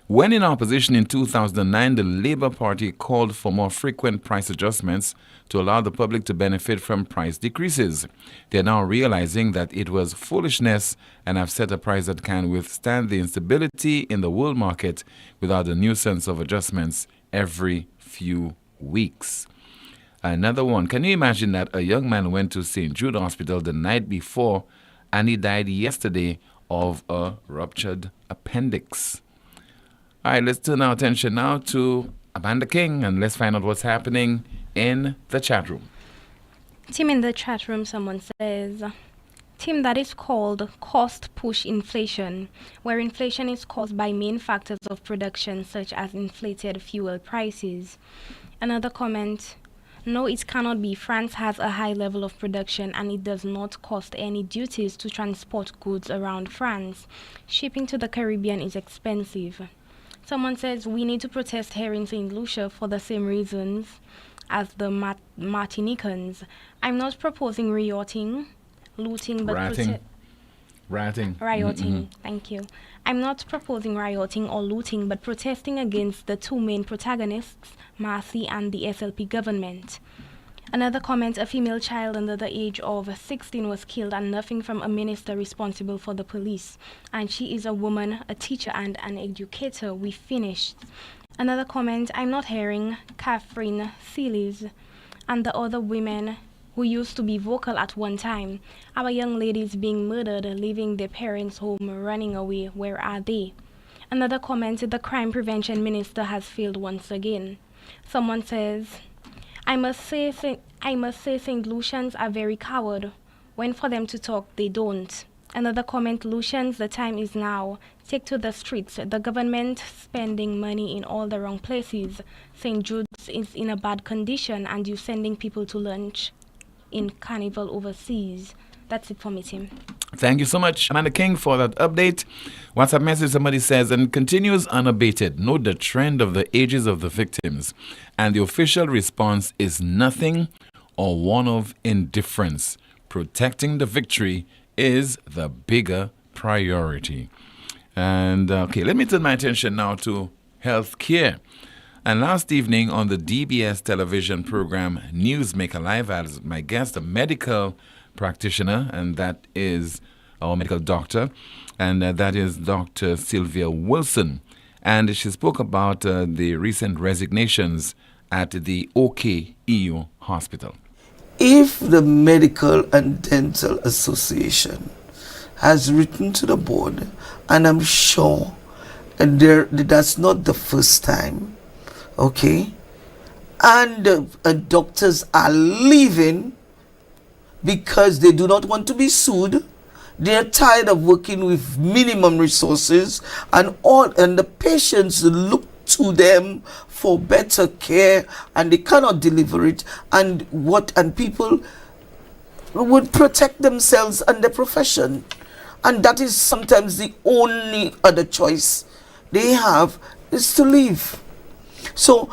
When in opposition in 2009, the Labour Party called for more frequent price adjustments to allow the public to benefit from price decreases. They are now realizing that it was foolishness and have set a price that can withstand the instability in the world market without the nuisance of adjustments every few weeks. Another one, can you imagine that a young man went to St. Jude Hospital the night before and he died yesterday of a ruptured appendix? All right, let's turn our attention now to Amanda King and let's find out what's happening in the chat room.
Tim, in the chat room, someone says, Tim, that is called cost push inflation, where inflation is caused by main factors of production such as inflated fuel prices. Another comment, no, it cannot be. France has a high level of production and it does not cost any duties to transport goods around France. Shipping to the Caribbean is expensive. Someone says we need to protest here in St. Lucia for the same reasons as the Martinicans. I'm not proposing rioting, looting, but rioting. Mm-hmm. Thank you. I'm not proposing rioting or looting, but protesting against the two main protagonists, Marcy and the SLP government. Another comment, a female child under the age of 16 was killed and nothing from a minister responsible for the police. And she is a woman, a teacher and an educator. We finished. Another comment, I'm not hearing Catherine Seeley's and the other women who used to be vocal at one time. Our young ladies being murdered, leaving their parents home, running away. Where are they? Another comment, the crime prevention minister has failed once again. Someone says, I must say St. Lucians are very coward. When for them to talk, they don't. Another comment, Lucians, the time is now. Take to the streets. The government spending money in all the wrong places. St. Jude's is in a bad condition and you sending people to lunch in Carnival overseas. That's it for me, Tim.
Thank you so much, Amanda King, for that update. WhatsApp message, somebody says, and continues unabated. Note the trend of the ages of the victims. And the official response is nothing or one of indifference. Protecting the victory is the bigger priority. And, okay, let me turn my attention now to health care. And last evening on the DBS television program Newsmaker Live, I had my guest, a medical practitioner, and that is our medical doctor, and that is Dr. Sylvia Wilson. And she spoke about the recent resignations at the OKEU hospital.
If the Medical and Dental Association has written to the board, and I'm sure that's not the first time, okay, and doctors are leaving because they do not want to be sued. They are tired of working with minimum resources, and the patients look to them for better care, and they cannot deliver it. And people would protect themselves and their profession, and that is sometimes the only other choice they have is to leave. So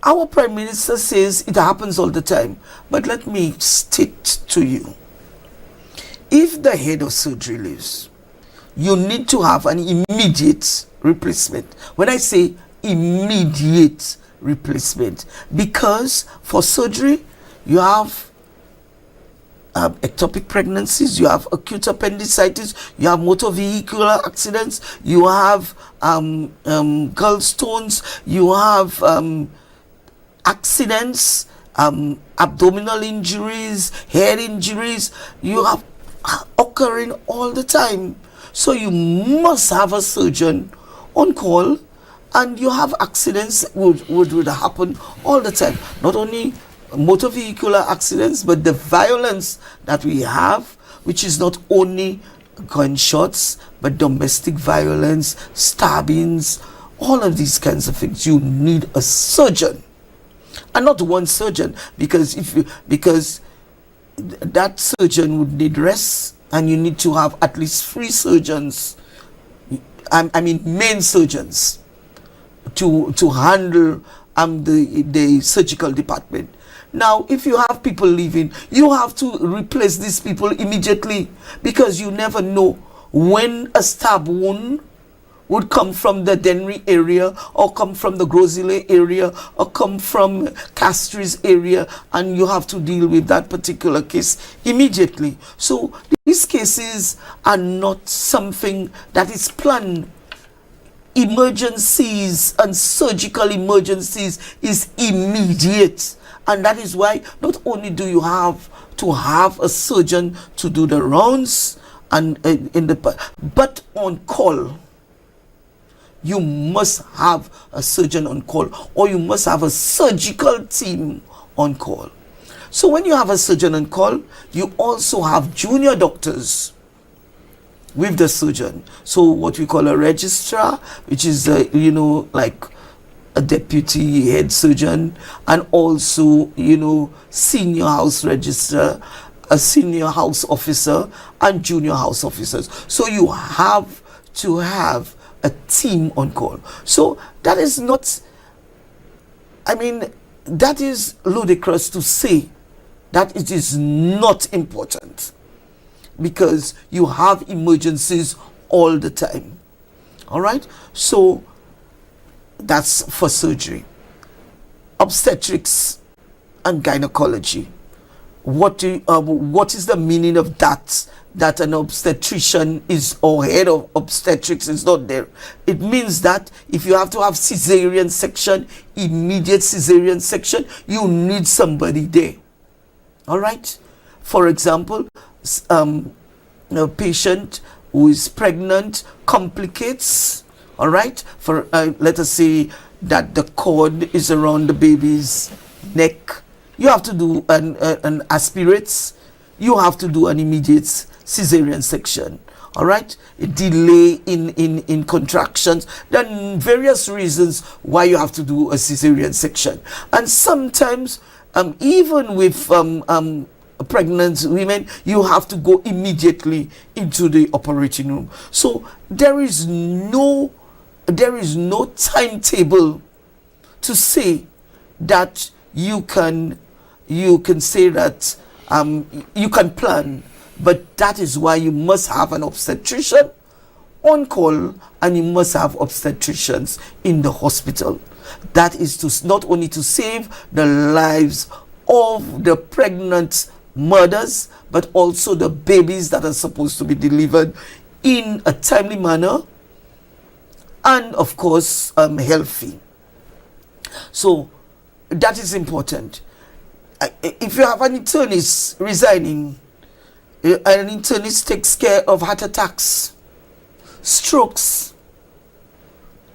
our Prime Minister says it happens all the time, but let me state to you, if the head of surgery leaves, you need to have an immediate replacement. When I say immediate replacement, because for surgery, you have ectopic pregnancies, you have acute appendicitis, you have motor vehicular accidents, you have gallstones, you have accidents, abdominal injuries, head injuries, you have occurring all the time. So you must have a surgeon on call, and you have accidents would happen all the time. Not only motor vehicular accidents, but the violence that we have, which is not only gunshots, but domestic violence, stabbings, all of these kinds of things. You need a surgeon. And not one surgeon, because that surgeon would need rest, and you need to have at least 3 surgeons, main surgeons, to handle the surgical department. Now, if you have people leaving, you have to replace these people immediately, because you never know when a stab wound would come from the Dennery area, or come from the Grosile area, or come from Castries area, and you have to deal with that particular case immediately. So these cases are not something that is planned. Emergencies and surgical emergencies is immediate, and that is why not only do you have to have a surgeon to do the rounds and but on call. You must have a surgeon on call, or you must have a surgical team on call. So when you have a surgeon on call, you also have junior doctors with the surgeon. So what we call a registrar, which is like a deputy head surgeon, and also senior house registrar, a senior house officer, and junior house officers. So you have to have a team on call. So that is not, that is ludicrous to say that it is not important, because you have emergencies all the time. All right, so that's for surgery. Obstetrics and gynecology. What is the meaning of that? That an obstetrician is, or head of obstetrics is not there. It means that if you have to have cesarean section, immediate cesarean section, you need somebody there. All right. For example, a patient who is pregnant complicates. All right. For let us say that the cord is around the baby's neck. You have to do an aspirates. You have to do an immediate cesarean section. All right, a delay in contractions. Then various reasons why you have to do a cesarean section. And sometimes, even with pregnant women, you have to go immediately into the operating room. So there is no timetable to say that you can say that you can plan. But that is why you must have an obstetrician on call, and you must have obstetricians in the hospital. That is to not only to save the lives of the pregnant mothers, but also the babies that are supposed to be delivered in a timely manner, and of course healthy. So that is important. If you have an internist resigning, an internist takes care of heart attacks, strokes,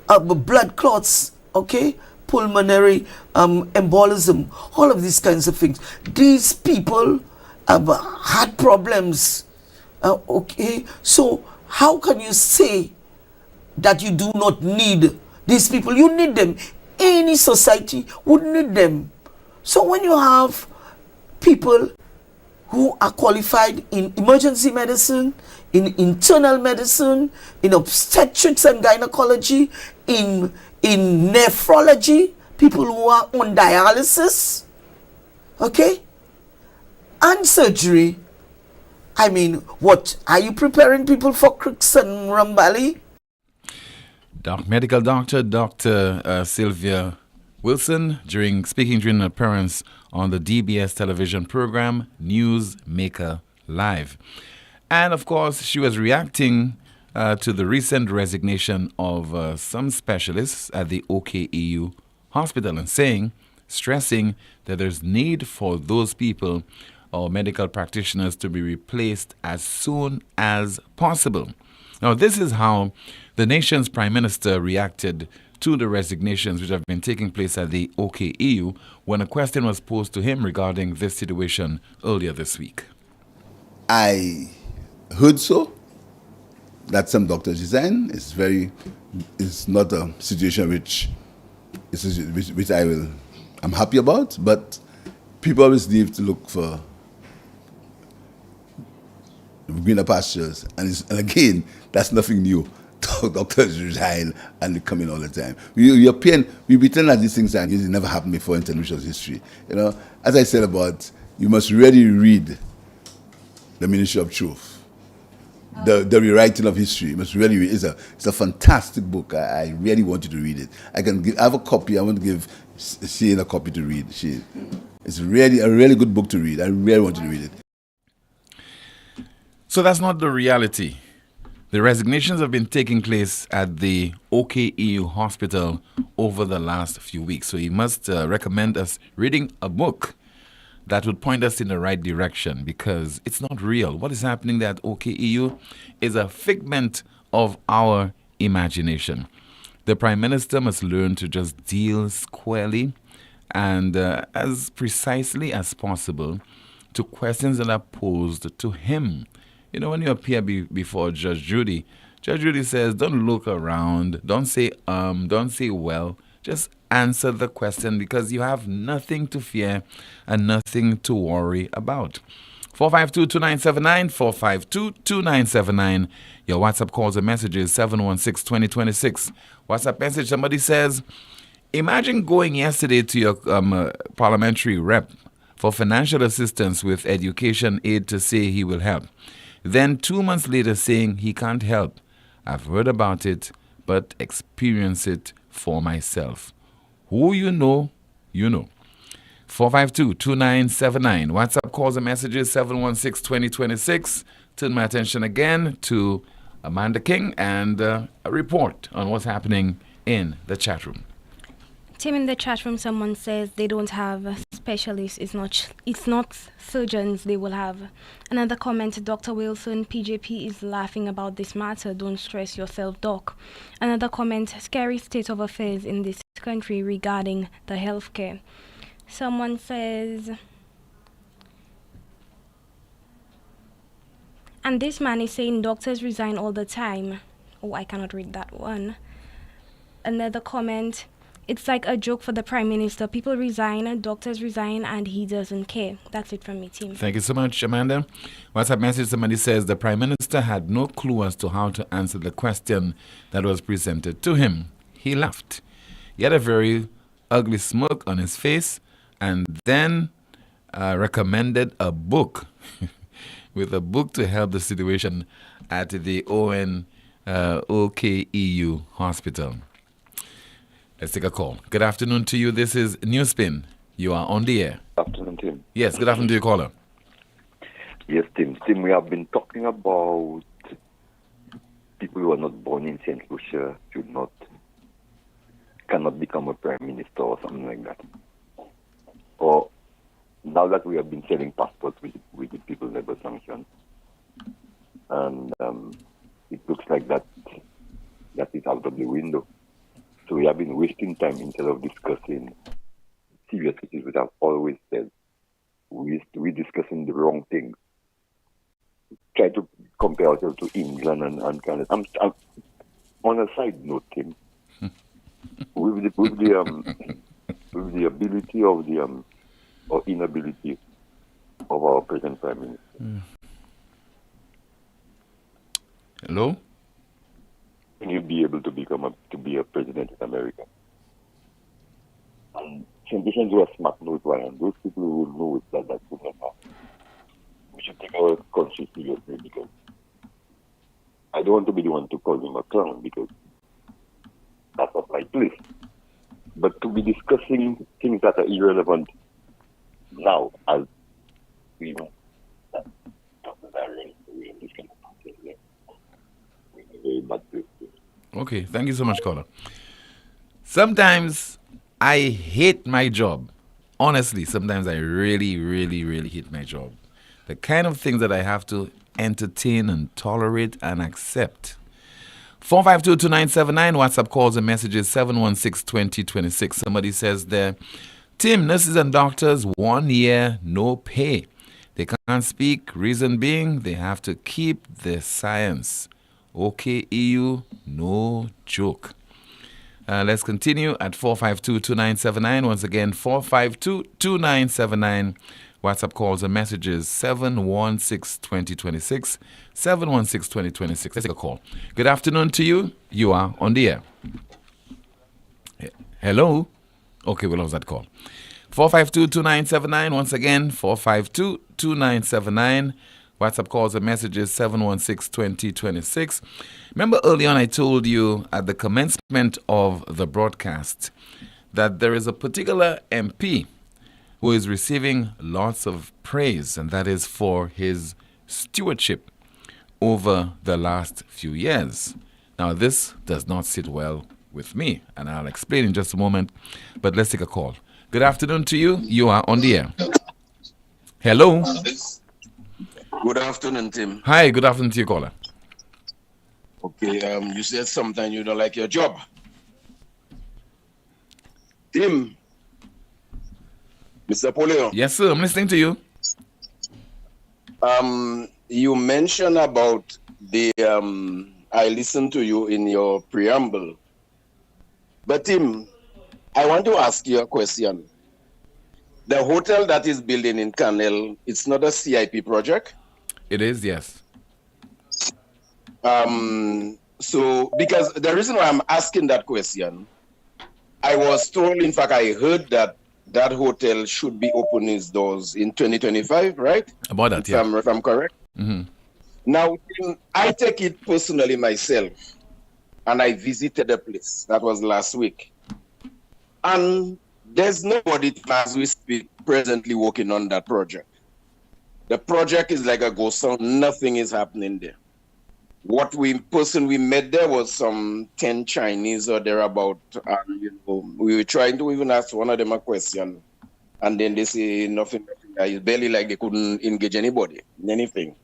blood clots, okay, pulmonary embolism, all of these kinds of things. These people have heart problems, okay. So how can you say that you do not need these people? You need them. Any society would need them. So when you have people who are qualified in emergency medicine, in internal medicine, in obstetrics and gynecology, in nephrology, people who are on dialysis, okay, and surgery. I mean, what are you preparing people for Cricks and Rambali?
Medical doctor Dr. Sylvia Wilson speaking during an appearance on the DBS television program Newsmaker Live. And of course, she was reacting to the recent resignation of some specialists at the OKEU hospital and stressing that there's need for those people or medical practitioners to be replaced as soon as possible. Now, this is how the nation's Prime Minister reacted to the resignations which have been taking place at the OKEU when a question was posed to him regarding this situation earlier this week.
I heard so, that some doctors resign. It's not a situation which I'm happy about, but people always need to look for greener pastures. And again, that's nothing new. Doctors resign and they come in all the time. We pretend that these things never happened before in television's history. You know, as I said about, you must really read the Ministry of Truth, the rewriting of history. You must really read. It's a fantastic book. I really want you to read it. I have a copy. I want to give Shane a copy to read. It's really a really good book to read. I really want you to read it.
So that's not the reality. The resignations have been taking place at the OKEU hospital over the last few weeks. So he must recommend us reading a book that would point us in the right direction, because it's not real. What is happening there at OKEU is a figment of our imagination. The Prime Minister must learn to just deal squarely and as precisely as possible to questions that are posed to him. You know, when you appear before Judge Judy says, don't look around, don't say well, just answer the question, because you have nothing to fear and nothing to worry about. 452-2979, 452-2979. Your WhatsApp calls and messages, 716-2026. WhatsApp message, somebody says, imagine going yesterday to your parliamentary rep for financial assistance with education aid to say he will help. Then 2 months later saying he can't help. I've heard about it, but experience it for myself. Who you know, you know. 452-2979. WhatsApp calls and messages 716-2026. Turn my attention again to Amanda King and a report on what's happening in the chat room.
Tim, in the chat room, someone says they don't have specialists. It's not surgeons they will have. Another comment, Dr. Wilson, PJP is laughing about this matter. Don't stress yourself, doc. Another comment, scary state of affairs in this country regarding the healthcare. Someone says, and this man is saying doctors resign all the time. Oh, I cannot read that one. Another comment, it's like a joke for the Prime Minister. People resign, doctors resign, and he doesn't care. That's it from me, team.
Thank you so much, Amanda. WhatsApp message, somebody says the Prime Minister had no clue as to how to answer the question that was presented to him. He laughed. He had a very ugly smirk on his face and then recommended a book with a book to help the situation at the OKEU hospital. Let's take a call. Good afternoon to you. This is NewsSpin. You are on the air.
Good afternoon, Tim.
Yes, good afternoon to you, caller.
Yes, Tim. Tim, we have been talking about people who are not born in St. Lucia cannot become a prime minister or something like that. Or now that we have been selling passports with the people never sanctioned, and it looks like that is out of the window. So we have been wasting time instead of discussing serious issues, which I've always said. We're discussing the wrong things. Try to compare ourselves to England and Canada. I'm on a side note, Tim, with the ability of the or inability of our present Prime Minister.
Hello?
Can you be able to be a president in America? And politicians who are smart know it well, and those people who will know it that could not happen. We should take our country seriously, because I don't want to be the one to call him a clown, because that's not my place. But to be discussing things that are irrelevant now, as we know, that are really this kind of thing, we're in a very bad place.
Okay, thank you so much, caller. Sometimes I hate my job. Honestly, sometimes I really, really, really hate my job. The kind of things that I have to entertain and tolerate and accept. 452-2979, WhatsApp calls and messages 716-2026. Somebody says there, Tim, nurses and doctors, 1 year, no pay. They can't speak, reason being they have to keep the science. Okay, EU, no joke. Let's continue at 452-2979. Once again, 452-2979. WhatsApp calls and messages 716-2026. 716-2026. Let's take a call. Good afternoon to you. You are on the air. Hello? Okay, we lost that call. 452-2979. Once again, 452-2979. WhatsApp calls and messages 716-2026. Remember early on I told you at the commencement of the broadcast that there is a particular MP who is receiving lots of praise, and that is for his stewardship over the last few years. Now, this does not sit well with me, and I'll explain in just a moment, but let's take a call. Good afternoon to you. You are on the air. Hello.
Good afternoon, Tim.
Hi, good afternoon to you, caller.
Okay, you said sometimes you don't like your job. Tim, Mr. Poleon.
Yes, sir, I'm listening to you.
You mentioned about the, I listened to you in your preamble. But Tim, I want to ask you a question. The hotel that is building in Canel, it's not a CIP project?
It is, yes.
So, because the reason why I'm asking that question, I was told, in fact, I heard that that hotel should be opening its doors in 2025, right?
About that, yeah.
If I'm correct.
Mm-hmm.
Now, I take it personally myself, and I visited the place. That was last week. And There's nobody as we speak presently working on that project. The project is like a ghost town. Nothing is happening there. What person we met there was some 10 Chinese or thereabout. And, we were trying to even ask one of them a question. And then they say nothing. It's barely like they couldn't engage anybody in anything.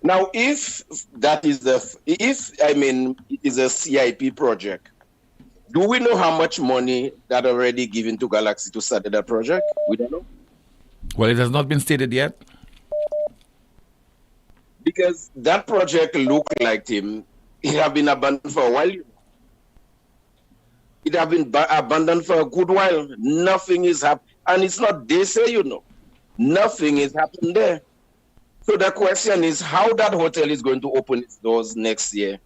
Now, if it is a CIP project, do we know how much money that already given to Galaxy to start that project? We don't know.
Well, it has not been stated yet.
Because that project looked like it have been abandoned for a while. It have been abandoned for a good while. Nothing is happening. And it's not they say, nothing is happening there. So the question is how that hotel is going to open its doors next year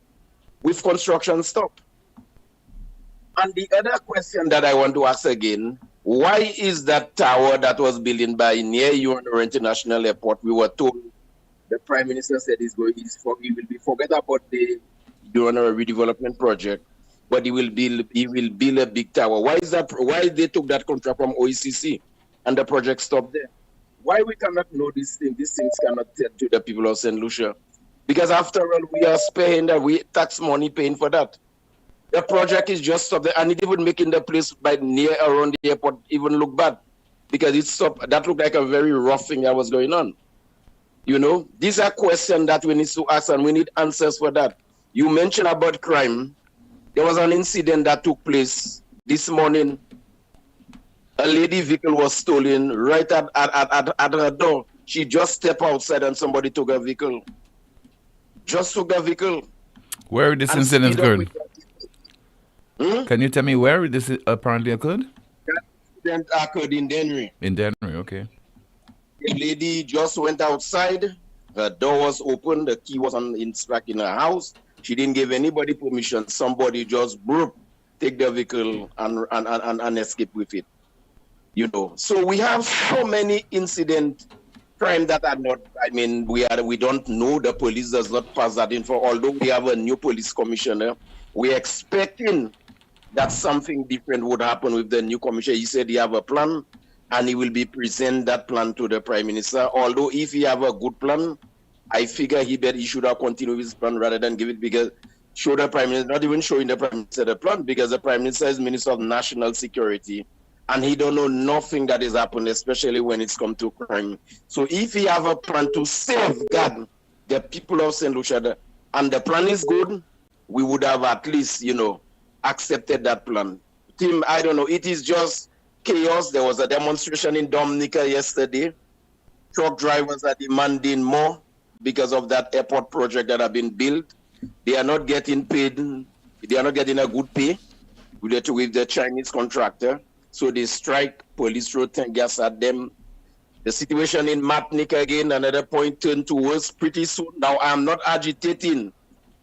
with construction stop. And the other question that I want to ask again, why is that tower that was built by near UNR International Airport, we were told, the Prime Minister said he will be forget about the UNR redevelopment project, but he will build a big tower. Why is that? Why they took that contract from OECC and the project stopped there? Why we cannot know these things? These things cannot tell to the people of St. Lucia. Because after all, we are paying that, we tax money paying for that. The project is just stopped there, and it even making the place by near around the airport even look bad. Because it stopped. That looked like a very rough thing that was going on. These are questions that we need to ask, and we need answers for that. You mentioned about crime. There was an incident that took place this morning. A lady vehicle was stolen right at her door. She just stepped outside and somebody took her vehicle. Just took her vehicle.
Where this incident occurred? Can you tell me where this apparently occurred?
That incident occurred in Dennery.
In Dennery, okay.
The lady just went outside. Her door was open. The key was in her house. She didn't give anybody permission. Somebody just take the vehicle and escape with it. So we have so many incident crime that are not. We don't know. The police does not pass that info. Although we have a new police commissioner, we're expecting that something different would happen with the new commissioner. He said he have a plan, and he will be present that plan to the Prime Minister. Although if he have a good plan, I figure he should have continued his plan rather than give it, because show the Prime Minister, not even showing the Prime Minister the plan, because the Prime Minister is Minister of National Security, and he don't know nothing that is happening, especially when it's come to crime. So if he have a plan to safeguard the people of St. Lucia, and the plan is good, we would have at least, accepted that plan. Tim, I don't know, it is just chaos. There was a demonstration in Dominica yesterday. Truck drivers are demanding more because of that airport project that have been built. They are not getting paid. They are not getting a good pay with the Chinese contractor. So they strike, police throw gas at them. The situation in Martinique again, another point, turned to worse pretty soon. Now, I am not agitating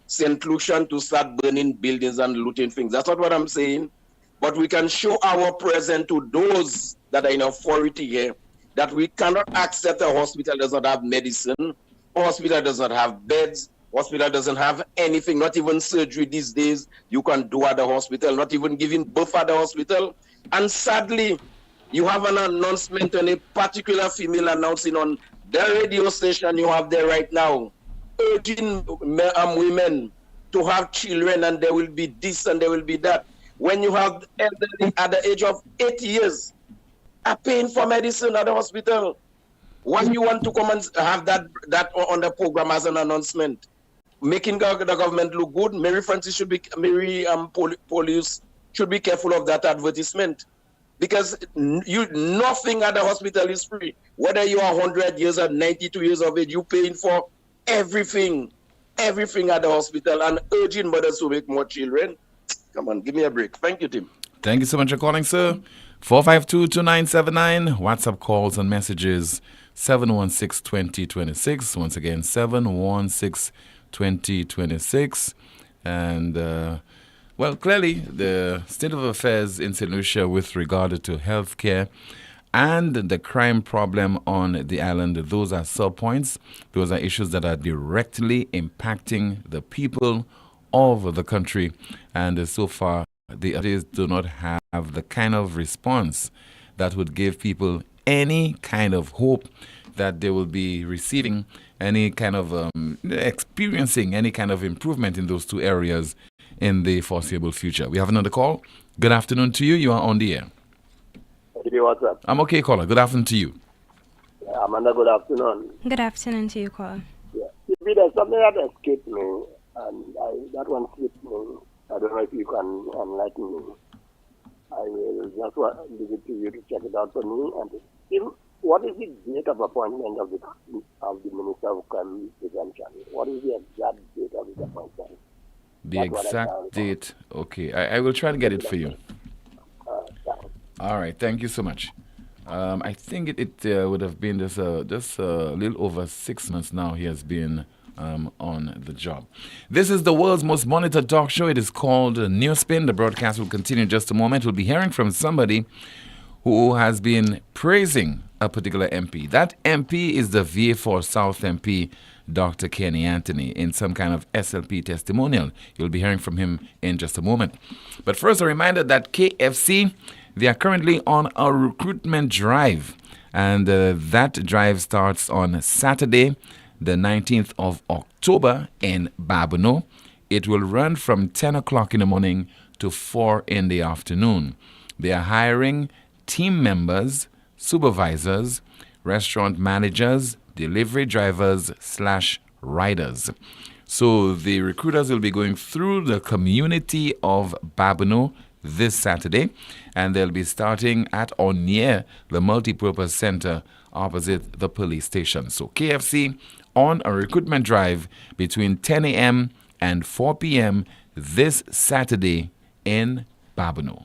St. Lucian to start burning buildings and looting things. That's not what I'm saying. But we can show our presence to those that are in authority here, that we cannot accept a hospital does not have medicine, a hospital does not have beds, hospital doesn't have anything, not even surgery these days you can do at the hospital, not even giving birth at the hospital. And sadly, you have an announcement on a particular female announcing on the radio station you have there right now, urging women to have children, and there will be this and there will be that. When you have elderly at the age of 80 years are paying for medicine at the hospital, when you want to come and have that on the program as an announcement, making the government look good, Mary Polius should be careful of that advertisement, because nothing at the hospital is free. Whether you are 100 years or 92 years of age, you're paying for everything at the hospital, and urging mothers to make more children. Come on, give me a break. Thank you, Tim.
Thank you so much for calling, sir. 452-2979. WhatsApp calls and messages 716-2026. Once again, 716-2026. And, well, clearly, the state of affairs in St. Lucia with regard to healthcare and the crime problem on the island, those are sub-points. Those are issues that are directly impacting the people of the country. And so far, the authorities do not have the kind of response that would give people any kind of hope that they will be receiving any kind of experiencing any kind of improvement in those two areas in the foreseeable future. We have another call. Good afternoon to you. You are on the air.
Hey, what's up?
I'm okay, caller. Good afternoon to you.
Yeah, Amanda, good afternoon.
Good afternoon to you, caller.
Yeah. There's something that escaped me, and that one slipped me. I don't know if you can enlighten me. I will just leave it to you to check it out for me. And what is the date of appointment of the Minister of Crime Prevention? What is the exact date of his appointment?
The exact date. Okay, I will try to get it for you. All right, thank you so much. I think it would have been just a little over 6 months now he has been on the job. This is the world's most monitored talk show. It is called NewsSpin. The broadcast will continue in just a moment. We'll be hearing from somebody who has been praising a particular MP. That MP is the VA4 South MP, Dr. Kenny Anthony, in some kind of SLP testimonial. You'll be hearing from him in just a moment. But first, a reminder that KFC, they are currently on a recruitment drive. And that drive starts on Saturday, the 19th of October in Babonneau. It will run from 10 o'clock in the morning to 4 in the afternoon. They are hiring team members, supervisors, restaurant managers, delivery drivers / riders. So the recruiters will be going through the community of Babonneau this Saturday, and they'll be starting at or near the multipurpose center opposite the police station. So KFC on a recruitment drive between 10 a.m. and 4 p.m. this Saturday in Babonneau.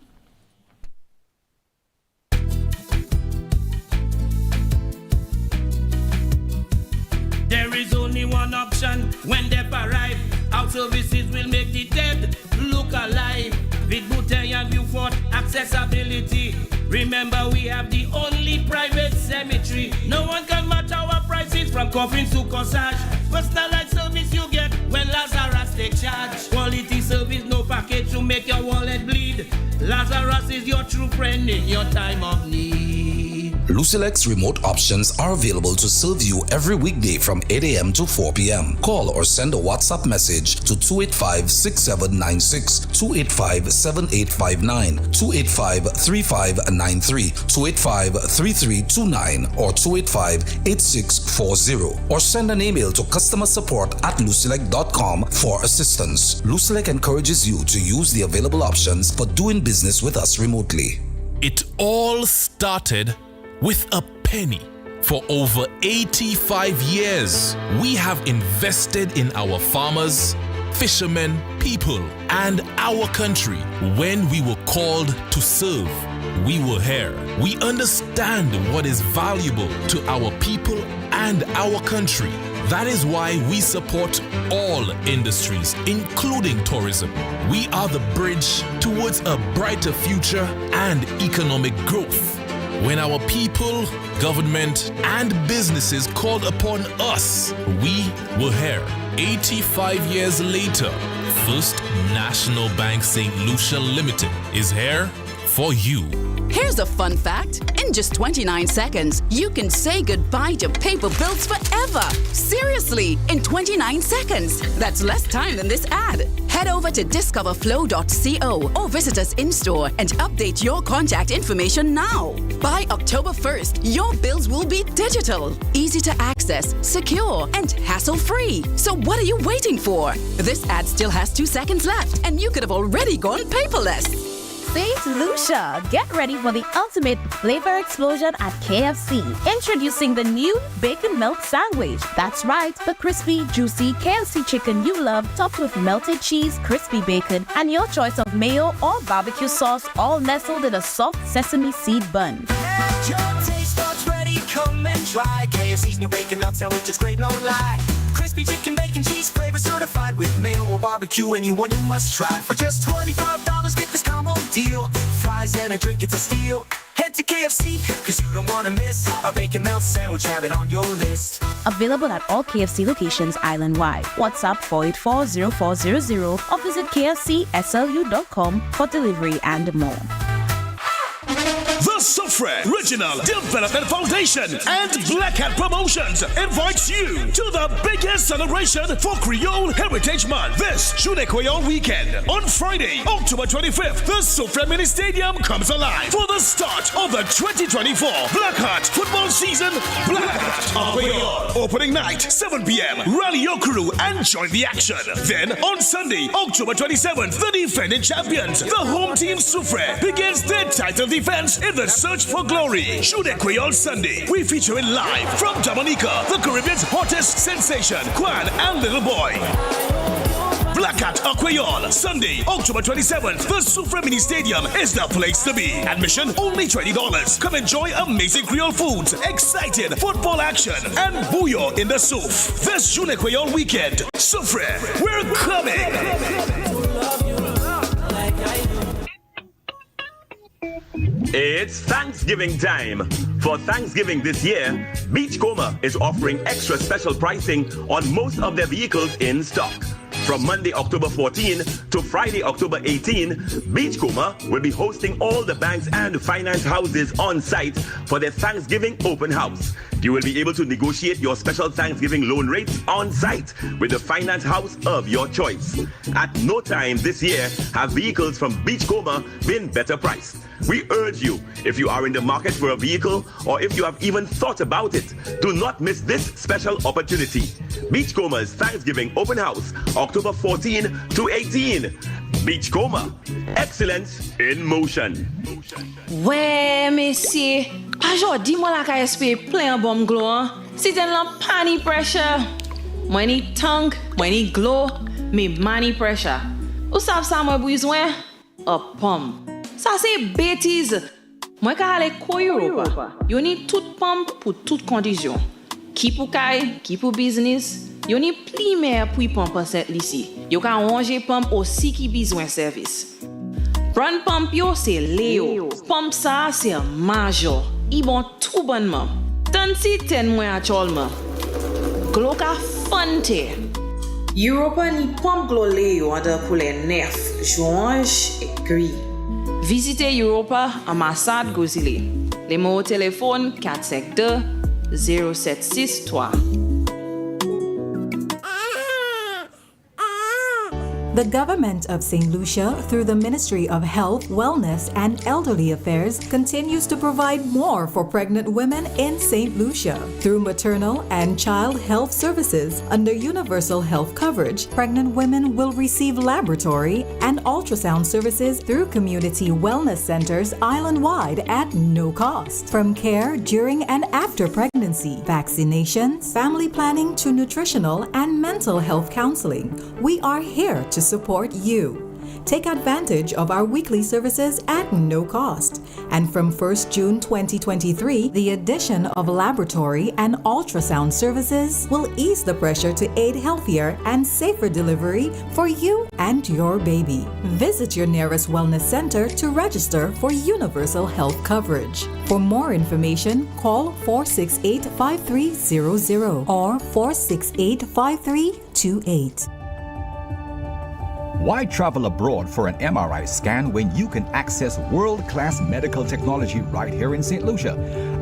There is only one option when they arrive. Our services will make the dead look alive. With Bouteille and Beaufort accessibility. Remember, we have the only private cemetery. No one can match our prices from coffins to corsage. Personalized service you get when Lazarus take charge. Quality service, no package to make your wallet bleed. Lazarus is your true friend in your time of need.
Lucilex remote options are available to serve you every weekday from 8 a.m. to 4 p.m. Call or send a WhatsApp message to 285-6796, 285-7859, 285-3593, 285-3329, or 285-8640. Or send an email to customersupport@lucilec.com for assistance. Lucilec encourages you to use the available options for doing business with us remotely.
It all started with a penny. For over 85 years, we have invested in our farmers, fishermen, people, and our country. When we were called to serve, we were here. We understand what is valuable to our people and our country. That is why we support all industries, including tourism. We are the bridge towards a brighter future and economic growth. When our people, government, and businesses called upon us, we were here. 85 years later, First National Bank St. Lucia Limited is here for you.
Here's a fun fact. In just 29 seconds, you can say goodbye to paper bills forever. Seriously, in 29 seconds. That's less time than this ad. Head over to discoverflow.co or visit us in-store and update your contact information now. By October 1st, your bills will be digital, easy to access, secure, and hassle-free. So what are you waiting for? This ad still has 2 seconds left, and you could have already gone paperless.
St. Lucia, get ready for the ultimate flavor explosion at KFC. Introducing the new bacon milk sandwich. That's right, the crispy, juicy KFC chicken you love, topped with melted cheese, crispy bacon, and your choice of mayo or barbecue sauce, all nestled in a soft sesame seed bun.
Your taste buds ready, come and try. KFC's new bacon milk sandwich is great, no lie. Crispy chicken, bacon, cheese flavor certified with mayo or barbecue. Anyone you must try. For just $25, get this combo deal. Fries and a drink, it's a steal. Head to KFC, cause you don't wanna miss a bacon melt sandwich, have it on your list.
Available at all KFC locations island-wide. WhatsApp 484-0400 or visit kfcslu.com for delivery and more.
The
Soufre Regional Development Foundation and Black Hat Promotions invites you to the biggest celebration for Creole Heritage Month this Journée Creole weekend. On Friday, October 25th, the Soufre Mini Stadium comes alive for the start of the 2024 Black Hat football season. Black Hat Creole. Opening night, 7 p.m. Rally your crew and join the action. Then on Sunday, October 27th, the defending champions, the home team Soufre, begins their title defense in the search for glory. Journée Creole Sunday, we feature in live from Dominica, the Caribbean's hottest sensation, Quan and Little Boy. Black Hat Creole, Sunday, October 27th, the Soufre Mini Stadium is the place to be. Admission only $20. Come enjoy amazing Creole foods, exciting football action, and bouillon in the Souf. This Journée Creole weekend, Soufre, we're coming!
It's Thanksgiving time. For Thanksgiving this year, Beachcomber is offering extra special pricing on most of their vehicles in stock. From Monday, October 14 to Friday, October 18, Beachcomber will be hosting all the banks and finance houses on site for their Thanksgiving open house. You will be able to negotiate your special Thanksgiving loan rates on site with the finance house of your choice. At no time this year have vehicles from Beachcomber been better priced. We urge you, if you are in the market for a vehicle or if you have even thought about it, do not miss this special opportunity. Beachcomber's Thanksgiving open house, October 14 to 18. Beachcomber, excellence in motion.
Ouais, messieurs, aujourd'hui, moi la ka espérer plein bon glow. Si t'en la pani pressure. Moi ni tongue, moi ni glow, mais money pressure. Ou savez ça moi besoin? A pomme. Ça c'est bêtise. Moi ka aller ko Europa. Yo ni toute pomme pour toute condition. Qui pour kay, qui pour business. Yo ni pli mer pour pomme cette ici. Yo ka ranger pomme aussi qui besoin service. Prendre pomme yo c'est Léo. Pomme ça c'est major. Ils bon tout bonnement. Tant si ten moins actuellement. Glo ka fante. Europa ni pomme glo Léo under couleur neuf, orange et gris. Visitez Europa ambassade Gozile. Les mots au téléphone 452 0763.
The government of St. Lucia, through the Ministry of Health, Wellness, and Elderly Affairs, continues to provide more for pregnant women in St. Lucia. Through maternal and child health services under universal health coverage, pregnant women will receive laboratory and ultrasound services through community wellness centers island-wide at no cost. From care during and after pregnancy, vaccinations, family planning to nutritional and mental health counseling, we are here to support you. Take advantage of our weekly services at no cost. And from 1st June 2023, the addition of laboratory and ultrasound services will ease the pressure to aid healthier and safer delivery for you and your baby. Visit your nearest wellness center to register for universal health coverage. For more information, call 468-5300 or 468-5328.
Why travel abroad for an MRI scan when you can access world-class medical technology right here in St. Lucia?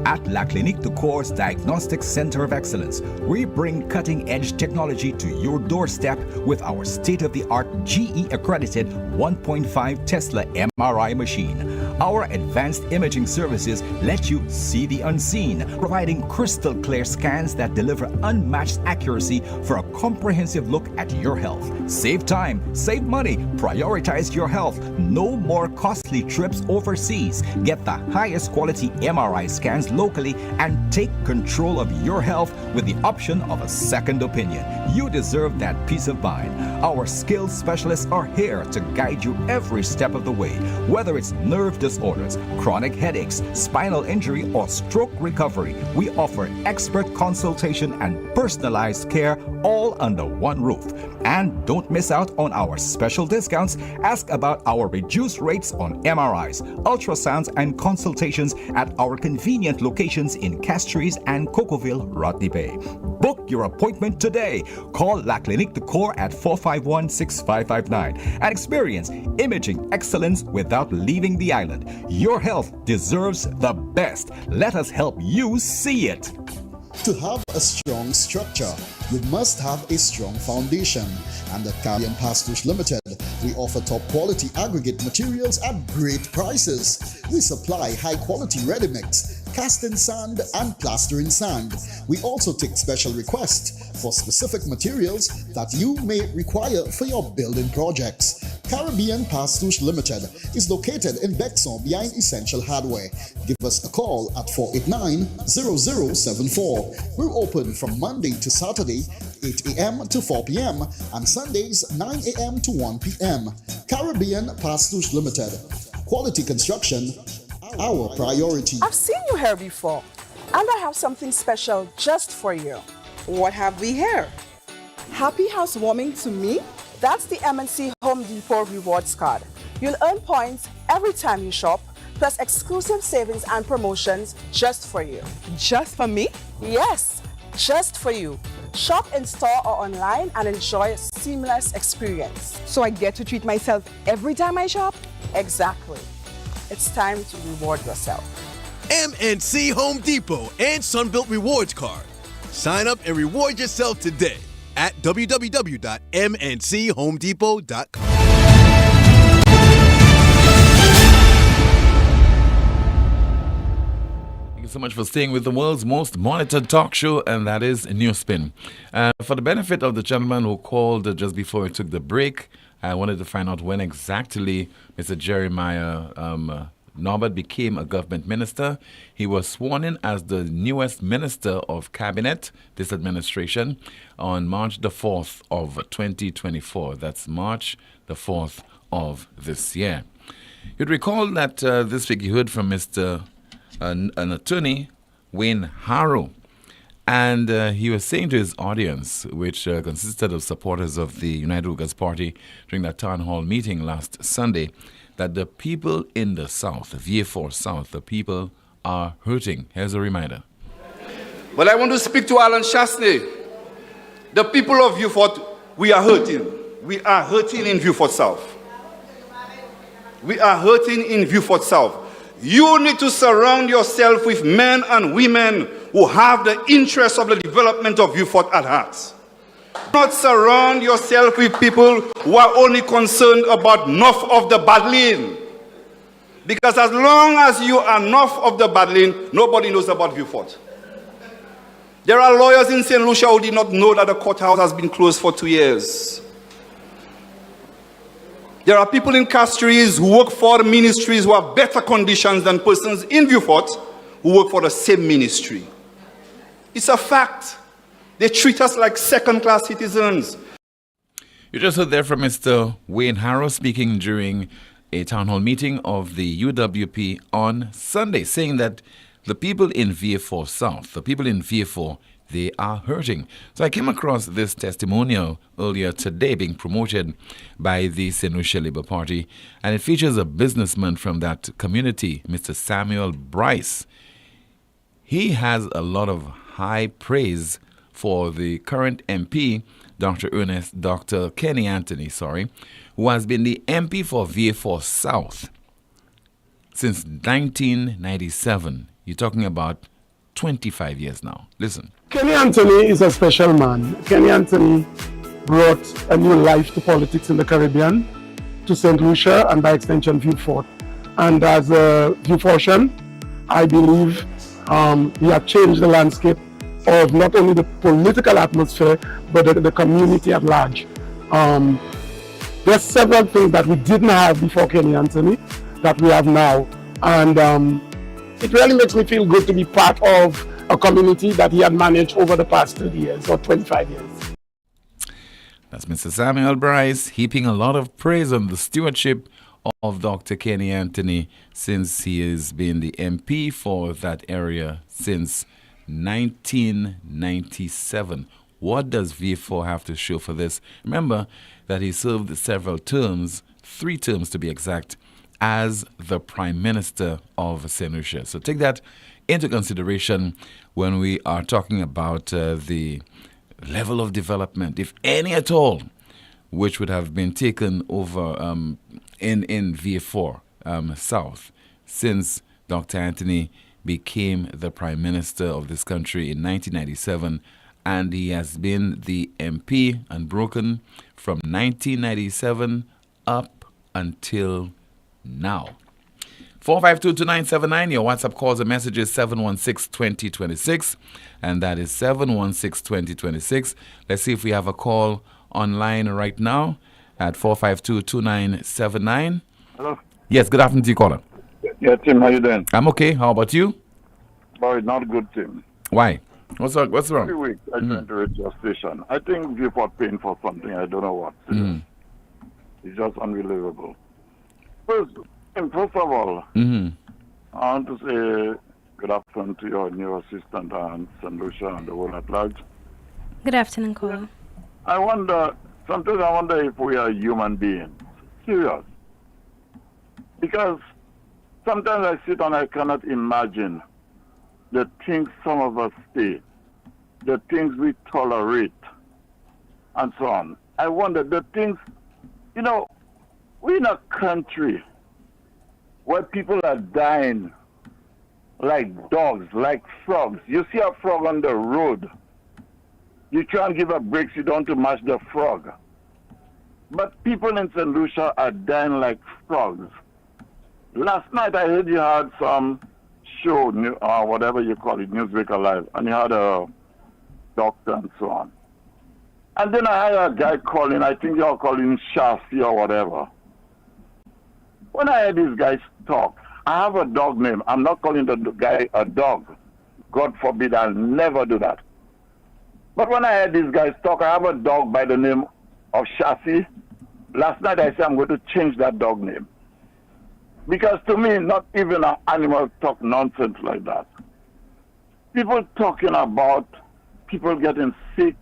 At La Clinique du Corps Diagnostic Center of Excellence, we bring cutting-edge technology to your doorstep with our state-of-the-art GE-accredited 1.5 Tesla MRI machine. Our advanced imaging services let you see the unseen, providing crystal clear scans that deliver unmatched accuracy for a comprehensive look at your health. Save time, save money, prioritize your health. No more costly trips overseas. Get the highest quality MRI scans locally and take control of your health with the option of a second opinion. You deserve that peace of mind. Our skilled specialists are here to guide you every step of the way, whether it's nerve disorders, chronic headaches, spinal injury, or stroke recovery. We offer expert consultation and personalized care all under one roof. And don't miss out on our special discounts. Ask about our reduced rates on MRIs, ultrasounds, and consultations at our convenient locations in Castries and Cocoville, Rodney Bay. Book your appointment today. Call La Clinique du Corps at 451-6559 and experience imaging excellence with without leaving the island. Your health deserves the best. Let us help you see it.
To have a strong structure, you must have a strong foundation. And at Caribbean Pastouche Limited, we offer top quality aggregate materials at great prices. We supply high quality ready mix, casting sand and plastering sand. We also take special requests for specific materials that you may require for your building projects. Caribbean Pastouche Limited is located in Bexon behind Essential Hardware. Give us a call at 489-0074. We're open from Monday to Saturday, 8 a.m. to 4 p.m. and Sundays, 9 a.m. to 1 p.m. Caribbean Pastouche Limited. Quality construction, our priority.
I've seen you here before, and I have something special just for you. What have we here? Happy housewarming to me? That's the MNC Home Depot Rewards Card. You'll earn points every time you shop, plus exclusive savings and promotions just for you. Just for me? Yes, just for you. Shop in store or online and enjoy a seamless experience. So I get to treat myself every time I shop? Exactly. It's time to reward yourself.
MNC Home Depot and Sunbelt Rewards Card. Sign up and reward yourself today at www.mnchomedepot.com.
Thank you so much for staying with the world's most monitored talk show, and that is NewsSpin. For the benefit of the gentleman who called just before we took the break, I wanted to find out when exactly Mr. Jeremiah Norbert became a government minister. He was sworn in as the newest minister of cabinet, this administration, on March the 4th of 2024. That's March the 4th of this year. You'd recall that this week you heard from Mr. an attorney, Wayne Harrow, and he was saying to his audience, which consisted of supporters of the United Workers' Party during that town hall meeting last Sunday, that the people in the South, the VA4 South, the people are hurting. Here's a reminder.
But I want to speak to Alan Chasney. The people of Vieux-Fort, we are hurting. We are hurting in Vieux-Fort South. We are hurting in Vieux-Fort South. You need to surround yourself with men and women who have the interests of the development of Vieux-Fort at heart. Not surround yourself with people who are only concerned about enough of the battling. Because as long as you are enough of the battling, nobody knows about Vieux-Fort. There are lawyers in St. Lucia who did not know that the courthouse has been closed for 2 years. There are people in Castries who work for ministries who have better conditions than persons in Vieux-Fort who work for the same ministry. It's a fact. They treat us like second-class citizens.
You just heard there from Mr. Wayne Harrow speaking during a town hall meeting of the UWP on Sunday, saying that the people in VA4 South, the people in VA4, they are hurting. So I came across this testimonial earlier today being promoted by the St. Lucia Labour Party, and it features a businessman from that community, Mr. Samuel Bryce. He has a lot of high praise for the current MP, Dr. Kenny Anthony, who has been the MP for VA4 South since 1997. You're talking about 25 years now. Listen.
Kenny Anthony is a special man. Kenny Anthony brought a new life to politics in the Caribbean, to St. Lucia, and by extension, Vieux-Fort. And as a Vieux-Fortian, I believe he has changed the landscape of not only the political atmosphere, but the community at large. There's several things that we didn't have before Kenny Anthony that we have now. And it really makes me feel good to be part of a community that he had managed over the past 30 years or 25 years.
That's Mr. Samuel Bryce heaping a lot of praise on the stewardship of Dr. Kenny Anthony since he has been the MP for that area since 1997. What does VA4 have to show for this? Remember that he served several terms, 3 terms to be exact, as the Prime Minister of St. Lucia. So take that into consideration when we are talking about the level of development, if any at all, which would have been taken over in VA4. south since Dr. Anthony became the Prime Minister of this country in 1997, and he has been the MP unbroken from 1997 up until now. 452-2979, your WhatsApp calls and messages 716-2026, and that is 716-2026. Let's see if we have a call online right now at 452-2979.
Hello?
Yes, good afternoon to you, caller.
Yeah, Tim, how you doing?
I'm okay. How about you?
Boy, not good, Tim.
Why? What's wrong?
Every week I try to reach your station. I think people are paying for something. I don't know what. It's just unbelievable. First of all, I want to say good afternoon to your new assistant and St. Lucia and the world at large.
Good afternoon, caller.
Sometimes I wonder if we are human beings. Serious. Because sometimes I sit and I cannot imagine the things some of us say, the things we tolerate, and so on. I wonder the things, we're in a country where people are dying like dogs, like frogs. You see a frog on the road, you try and give a break, you don't to match the frog. But people in St. Lucia are dying like frogs. Last night I heard you had some show, whatever you call it, Newsweek Live, and you had a doctor and so on. And then I heard a guy calling, I think you're calling Shafi or whatever. When I heard these guys talk, I have a dog name. I'm not calling the guy a dog. God forbid, I'll never do that. But when I heard these guys talk, I have a dog by the name of Shafi. Last night I said I'm going to change that dog name. Because to me, not even an animal talk nonsense like that. People talking about people getting sick,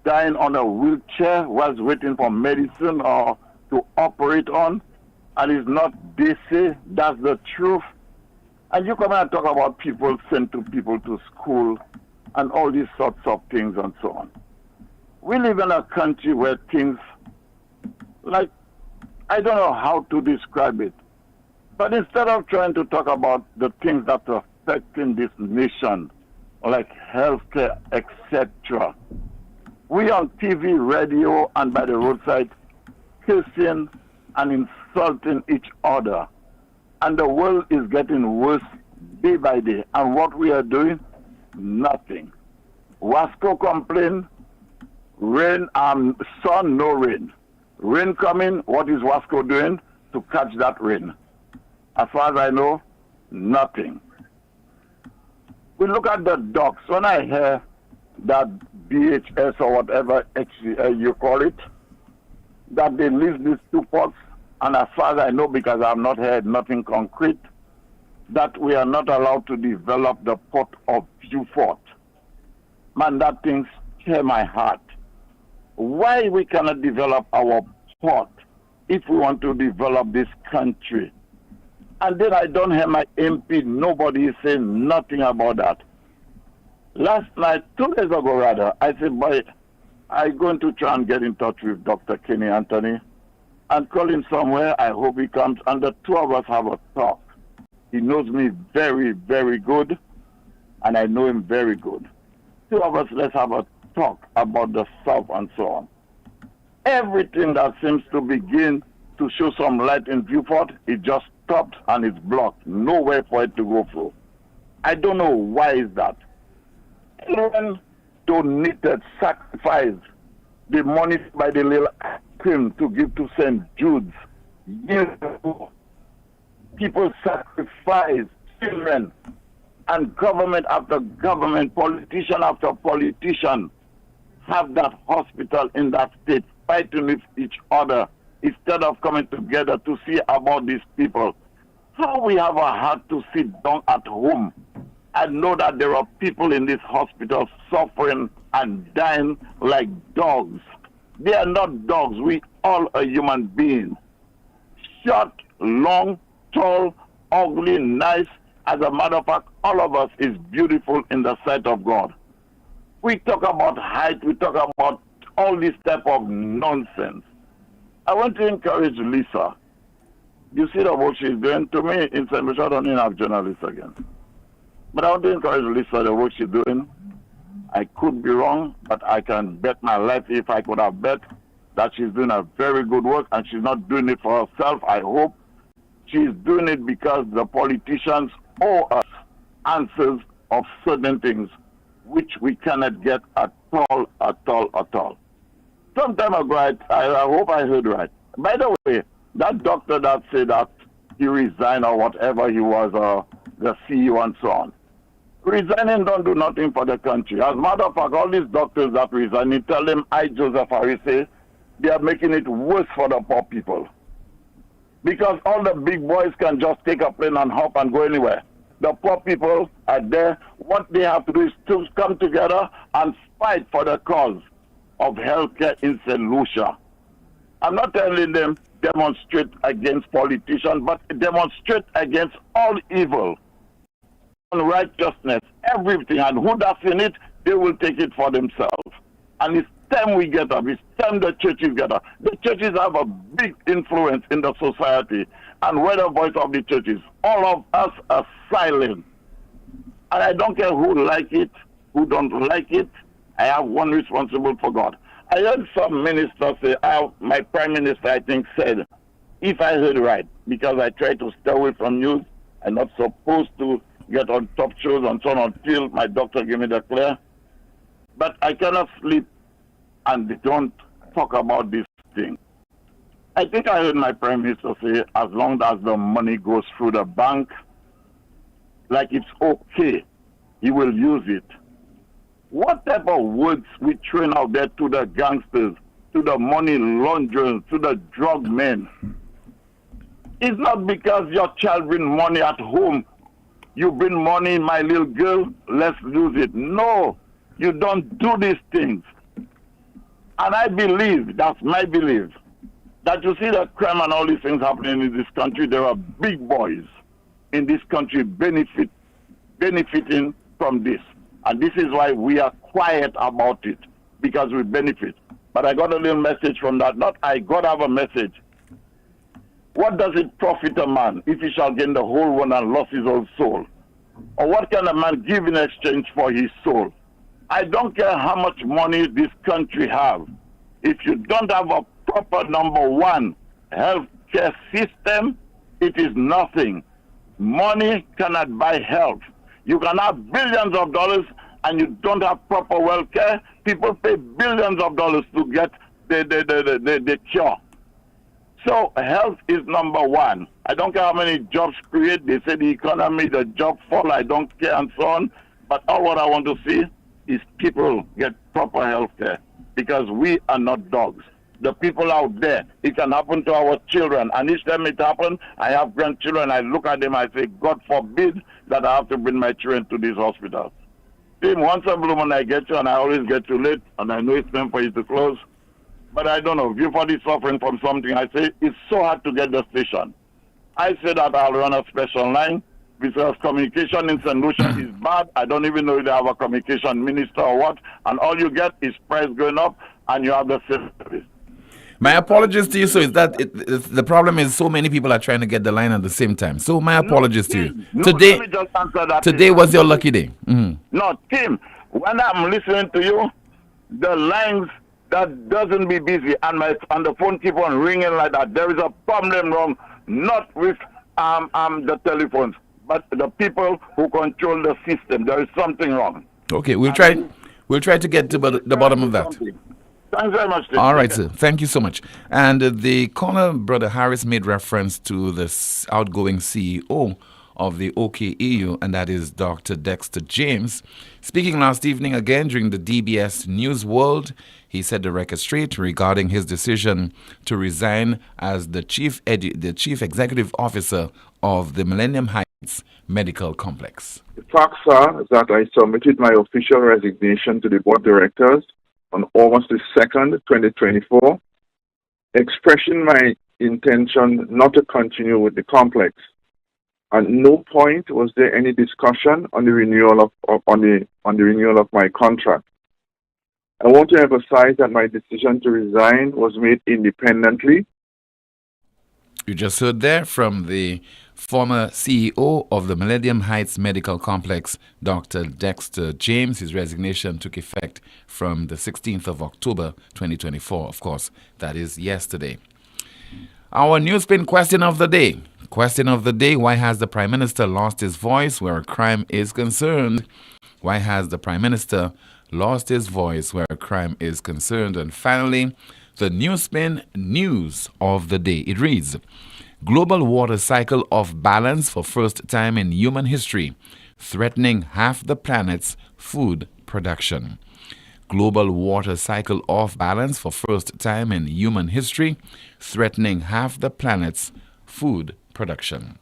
dying on a wheelchair whilst waiting for medicine or to operate on, and it's not they say, that's the truth. And you come and talk about people sent people to school and all these sorts of things and so on. We live in a country where things, like, I don't know how to describe it, but instead of trying to talk about the things that are affecting this nation, like healthcare, etc., we on TV, radio, and by the roadside, kissing and insulting each other. And the world is getting worse day by day. And what we are doing? Nothing. Wasco complain, rain, sun, no rain. Rain coming, what is Wasco doing to catch that rain? As far as I know, nothing. We look at the docks. When I hear that BHS or whatever you call it, that they lease these two ports, and as far as I know, because I have not heard nothing concrete, that we are not allowed to develop the port of Beaufort. Man, that thing tear my heart. Why we cannot develop our port if we want to develop this country? And then I don't hear my MP, nobody is saying nothing about that. Last night, 2 days ago rather, I said, boy, I'm going to try and get in touch with Dr. Kenny Anthony and call him somewhere. I hope he comes, and the two of us have a talk. He knows me very, very good, and I know him very good. Two of us, let's have a talk about the South and so on. Everything that seems to begin to show some light in Beaufort, it just stopped and it's blocked. Nowhere for it to go through. I don't know why is that. Children donated, sacrificed the money by the little cream to give to St. Jude's. Years ago, people sacrificed children, and government after government, politician after politician have that hospital in that state fighting with each other instead of coming together to see about these people. How we have a heart to sit down at home and know that there are people in this hospital suffering and dying like dogs. They are not dogs. We all are human beings. Short, long, tall, ugly, nice. As a matter of fact, all of us is beautiful in the sight of God. We talk about height. We talk about all this type of nonsense. I want to encourage Lisa. You see the work she's doing. To me, in St. Lucia, I don't even have journalists again. But I want to encourage Lisa the work she's doing. I could be wrong, but I can bet my life if I could have bet that she's doing a very good work, and she's not doing it for herself. I hope she's doing it because the politicians owe us answers of certain things which we cannot get at all. Some time ago, I hope I heard right. By the way, that doctor that said that he resigned or whatever he was, the CEO and so on, resigning don't do nothing for the country. As a matter of fact, all these doctors that resign, tell them, Joseph Harris, say, they are making it worse for the poor people. Because all the big boys can just take a plane and hop and go anywhere. The poor people are there. What they have to do is to come together and fight for the cause of healthcare in St. Lucia. I'm not telling them demonstrate against politicians, but demonstrate against all evil, unrighteousness, everything. And who does in it, they will take it for themselves. And it's time we get up. It's time the churches get up. The churches have a big influence in the society. And we're the voice of the churches. All of us are silent. And I don't care who like it, who don't like it. I have one responsible for God. I heard some minister say, my prime minister, I think, said, if I heard right, because I try to stay away from news, I'm not supposed to get on top shows and so on until my doctor give me the clear. But I cannot sleep and don't talk about this thing. I think I heard my prime minister say, as long as the money goes through the bank, like it's okay, he will use it. What type of words we train out there to the gangsters, to the money launderers, to the drug men? It's not because your child bring money at home. You bring money, my little girl, let's lose it. No, you don't do these things. And I believe, that's my belief, that you see the crime and all these things happening in this country, there are big boys in this country benefiting from this. And this is why we are quiet about it, because we benefit. But I got a little message from that. Not I, God have a message. What does it profit a man if he shall gain the whole world and lose his own soul? Or what can a man give in exchange for his soul? I don't care how much money this country have. If you don't have a proper, number one, healthcare system, it is nothing. Money cannot buy health. You can have billions of dollars and you don't have proper health care. People pay billions of dollars to get the cure. So health is number one. I don't care how many jobs create. They say the economy, the job fall, I don't care and so on. But all what I want to see is people get proper health care, because we are not dogs. The people out there, it can happen to our children. And each time it happens, I have grandchildren, I look at them, I say, God forbid that I have to bring my children to this hospital. Tim, once a blue moon I get you, and I always get you late, and I know it's time for you to close. But I don't know, if you're suffering from something, I say, it's so hard to get the station. I say that I'll run a special line, because communication in St. Lucia is bad. I don't even know if they have a communication minister or what. And all you get is price going up, and you have the service.
My apologies to you. So is that the problem is so many people are trying to get the line at the same time. So my apologies to you.
Let me just answer that.
Today was your lucky day. Mm-hmm.
No, Tim, when I'm listening to you, the lines that doesn't be busy and the phone keep on ringing like that. There is a problem wrong, not with the telephones, but the people who control the system. There is something wrong.
Okay, we'll try to get to the bottom of that.
Thanks very much, Tim.
All right, sir. Thank you so much. And the caller, Brother Harris, made reference to the outgoing CEO of the OKEU, and that is Dr. Dexter James. Speaking last evening again during the DBS News World, he set the record straight regarding his decision to resign as the chief executive officer of the Millennium Heights Medical Complex.
The facts are that I submitted my official resignation to the board of directors on August the 2nd, 2024, expressing my intention not to continue with the complex. At no point was there any discussion on the renewal of my contract. I want to emphasize that my decision to resign was made independently.
You just heard there from the former CEO of the Millennium Heights Medical Complex, Dr. Dexter James. His resignation took effect from the 16th of October 2024. Of course, that is yesterday. Our NewsSpin question of the day. Question of the day: why has the Prime Minister lost his voice where a crime is concerned? Why has the Prime Minister lost his voice where a crime is concerned? And finally, the NewsSpin news of the day. It reads: global water cycle off balance for first time in human history, threatening half the planet's food production. Global water cycle off balance for first time in human history, threatening half the planet's food production.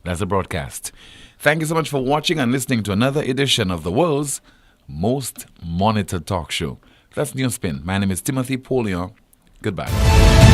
That's the broadcast. Thank you so much for watching and listening to another edition of the world's most monitored talk show. That's NewsSpin. My name is Timothy Poleon. Goodbye.